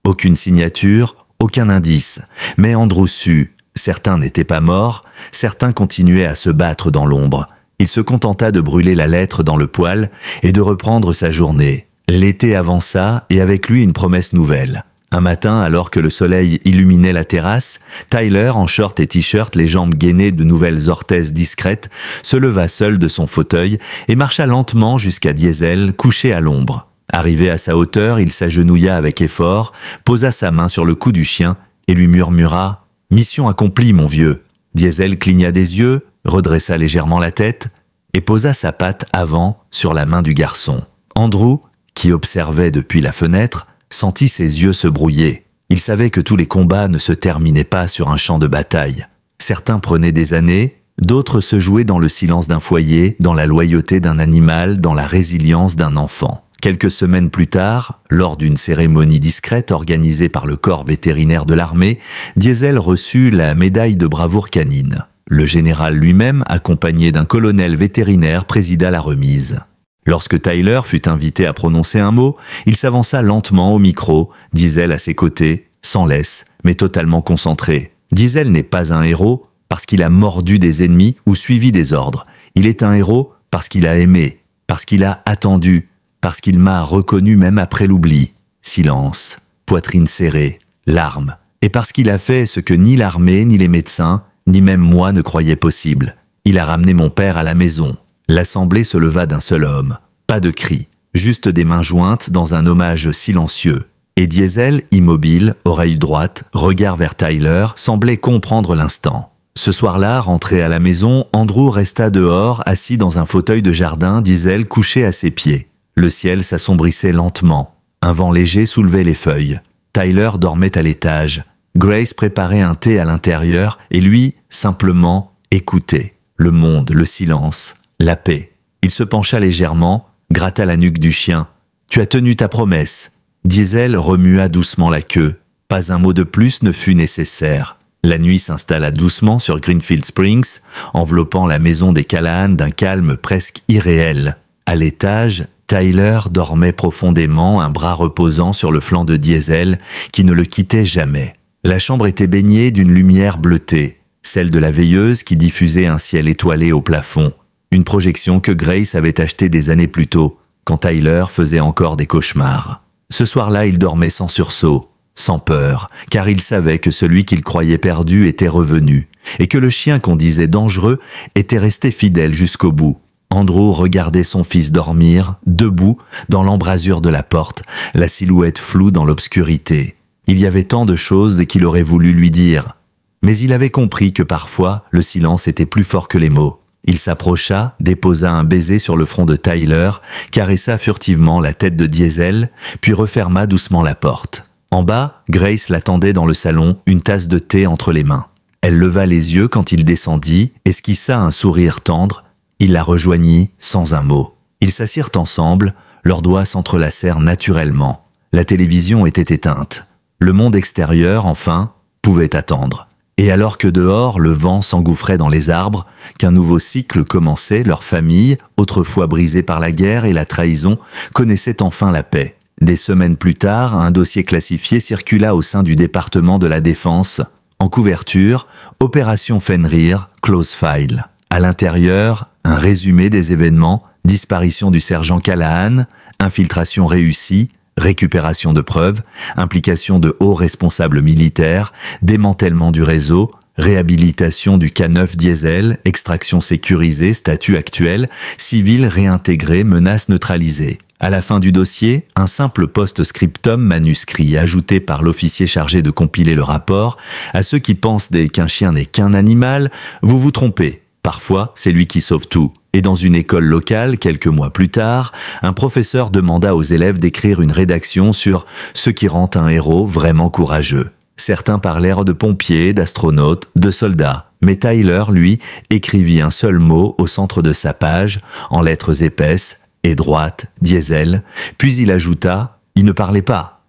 Aucune signature, aucun indice. Mais Andrew sut. Certains n'étaient pas morts, certains continuaient à se battre dans l'ombre. Il se contenta de brûler la lettre dans le poêle et de reprendre sa journée. L'été avança et avec lui une promesse nouvelle. Un matin, alors que le soleil illuminait la terrasse, Tyler, en short et t-shirt, les jambes gainées de nouvelles orthèses discrètes, se leva seul de son fauteuil et marcha lentement jusqu'à Diesel, couché à l'ombre. Arrivé à sa hauteur, il s'agenouilla avec effort, posa sa main sur le cou du chien et lui murmura « Mission accomplie, mon vieux ». Diesel cligna des yeux, redressa légèrement la tête et posa sa patte avant sur la main du garçon. Andrew, qui observait depuis la fenêtre, sentit ses yeux se brouiller. Il savait que tous les combats ne se terminaient pas sur un champ de bataille. Certains prenaient des années, d'autres se jouaient dans le silence d'un foyer, dans la loyauté d'un animal, dans la résilience d'un enfant. Quelques semaines plus tard, lors d'une cérémonie discrète organisée par le corps vétérinaire de l'armée, Diesel reçut la médaille de bravoure canine. Le général lui-même, accompagné d'un colonel vétérinaire, présida la remise. Lorsque Tyler fut invité à prononcer un mot, il s'avança lentement au micro, Diesel à ses côtés, sans laisse, mais totalement concentré. Diesel n'est pas un héros parce qu'il a mordu des ennemis ou suivi des ordres. Il est un héros parce qu'il a aimé, parce qu'il a attendu, parce qu'il m'a reconnu même après l'oubli. Silence, poitrine serrée, larmes. Et parce qu'il a fait ce que ni l'armée, ni les médecins, ni même moi ne croyaient possible. Il a ramené mon père à la maison. L'assemblée se leva d'un seul homme. Pas de cris, juste des mains jointes dans un hommage silencieux. Et Diesel, immobile, oreille droite, regard vers Tyler, semblait comprendre l'instant. Ce soir-là, rentré à la maison, Andrew resta dehors, assis dans un fauteuil de jardin, Diesel couché à ses pieds. Le ciel s'assombrissait lentement. Un vent léger soulevait les feuilles. Tyler dormait à l'étage. Grace préparait un thé à l'intérieur et lui, simplement, écoutait. Le monde, le silence, la paix. Il se pencha légèrement, gratta la nuque du chien. « Tu as tenu ta promesse. » Diesel remua doucement la queue. Pas un mot de plus ne fut nécessaire. La nuit s'installa doucement sur Greenfield Springs, enveloppant la maison des Callahan d'un calme presque irréel. À l'étage, Tyler dormait profondément, un bras reposant sur le flanc de Diesel, qui ne le quittait jamais. La chambre était baignée d'une lumière bleutée, celle de la veilleuse qui diffusait un ciel étoilé au plafond. Une projection que Grace avait achetée des années plus tôt, quand Tyler faisait encore des cauchemars. Ce soir-là, il dormait sans sursaut, sans peur, car il savait que celui qu'il croyait perdu était revenu, et que le chien qu'on disait dangereux était resté fidèle jusqu'au bout. Andrew regardait son fils dormir, debout, dans l'embrasure de la porte, la silhouette floue dans l'obscurité. Il y avait tant de choses qu'il aurait voulu lui dire. Mais il avait compris que parfois, le silence était plus fort que les mots. Il s'approcha, déposa un baiser sur le front de Tyler, caressa furtivement la tête de Diesel, puis referma doucement la porte. En bas, Grace l'attendait dans le salon, une tasse de thé entre les mains. Elle leva les yeux quand il descendit, esquissa un sourire tendre. Il la rejoignit sans un mot. Ils s'assirent ensemble, leurs doigts s'entrelacèrent naturellement. La télévision était éteinte. Le monde extérieur, enfin, pouvait attendre. Et alors que dehors, le vent s'engouffrait dans les arbres, qu'un nouveau cycle commençait, leur famille, autrefois brisée par la guerre et la trahison, connaissait enfin la paix. Des semaines plus tard, un dossier classifié circula au sein du département de la Défense. En couverture, Opération Fenrir, Close File. À l'intérieur, un résumé des événements, disparition du sergent Callahan, infiltration réussie, récupération de preuves, implication de hauts responsables militaires, démantèlement du réseau, réhabilitation du K9 Diesel, extraction sécurisée, statut actuel, civil réintégré, menace neutralisée. À la fin du dossier, un simple post-scriptum manuscrit ajouté par l'officier chargé de compiler le rapport. À ceux qui pensent qu'un chien n'est qu'un animal, vous vous trompez. Parfois, c'est lui qui sauve tout. Et dans une école locale, quelques mois plus tard, un professeur demanda aux élèves d'écrire une rédaction sur ce qui rend un héros vraiment courageux. Certains parlèrent de pompiers, d'astronautes, de soldats, mais Tyler, lui, écrivit un seul mot au centre de sa page, en lettres épaisses et droites, Diesel, puis il ajouta « Il ne parlait pas.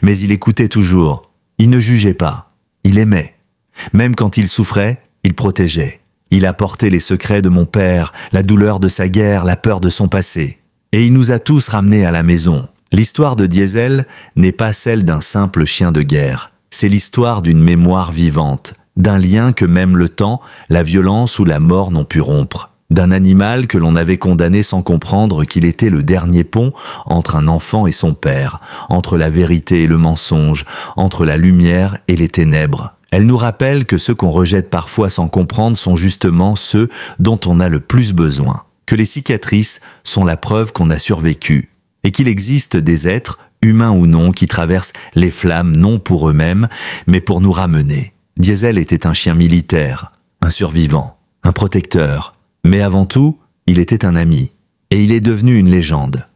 Mais il écoutait toujours. Il ne jugeait pas. Il aimait. Même quand il souffrait, il protégeait. Il apportait les secrets de mon père, la douleur de sa guerre, la peur de son passé. Et il nous a tous ramenés à la maison. » L'histoire de Diesel n'est pas celle d'un simple chien de guerre. C'est l'histoire d'une mémoire vivante, d'un lien que même le temps, la violence ou la mort n'ont pu rompre, d'un animal que l'on avait condamné sans comprendre qu'il était le dernier pont entre un enfant et son père, entre la vérité et le mensonge, entre la lumière et les ténèbres. Elle nous rappelle que ceux qu'on rejette parfois sans comprendre sont justement ceux dont on a le plus besoin, que les cicatrices sont la preuve qu'on a survécu, et qu'il existe des êtres, humains ou non, qui traversent les flammes non pour eux-mêmes, mais pour nous ramener. Diesel était un chien militaire, un survivant, un protecteur, mais avant tout, il était un ami, et il est devenu une légende.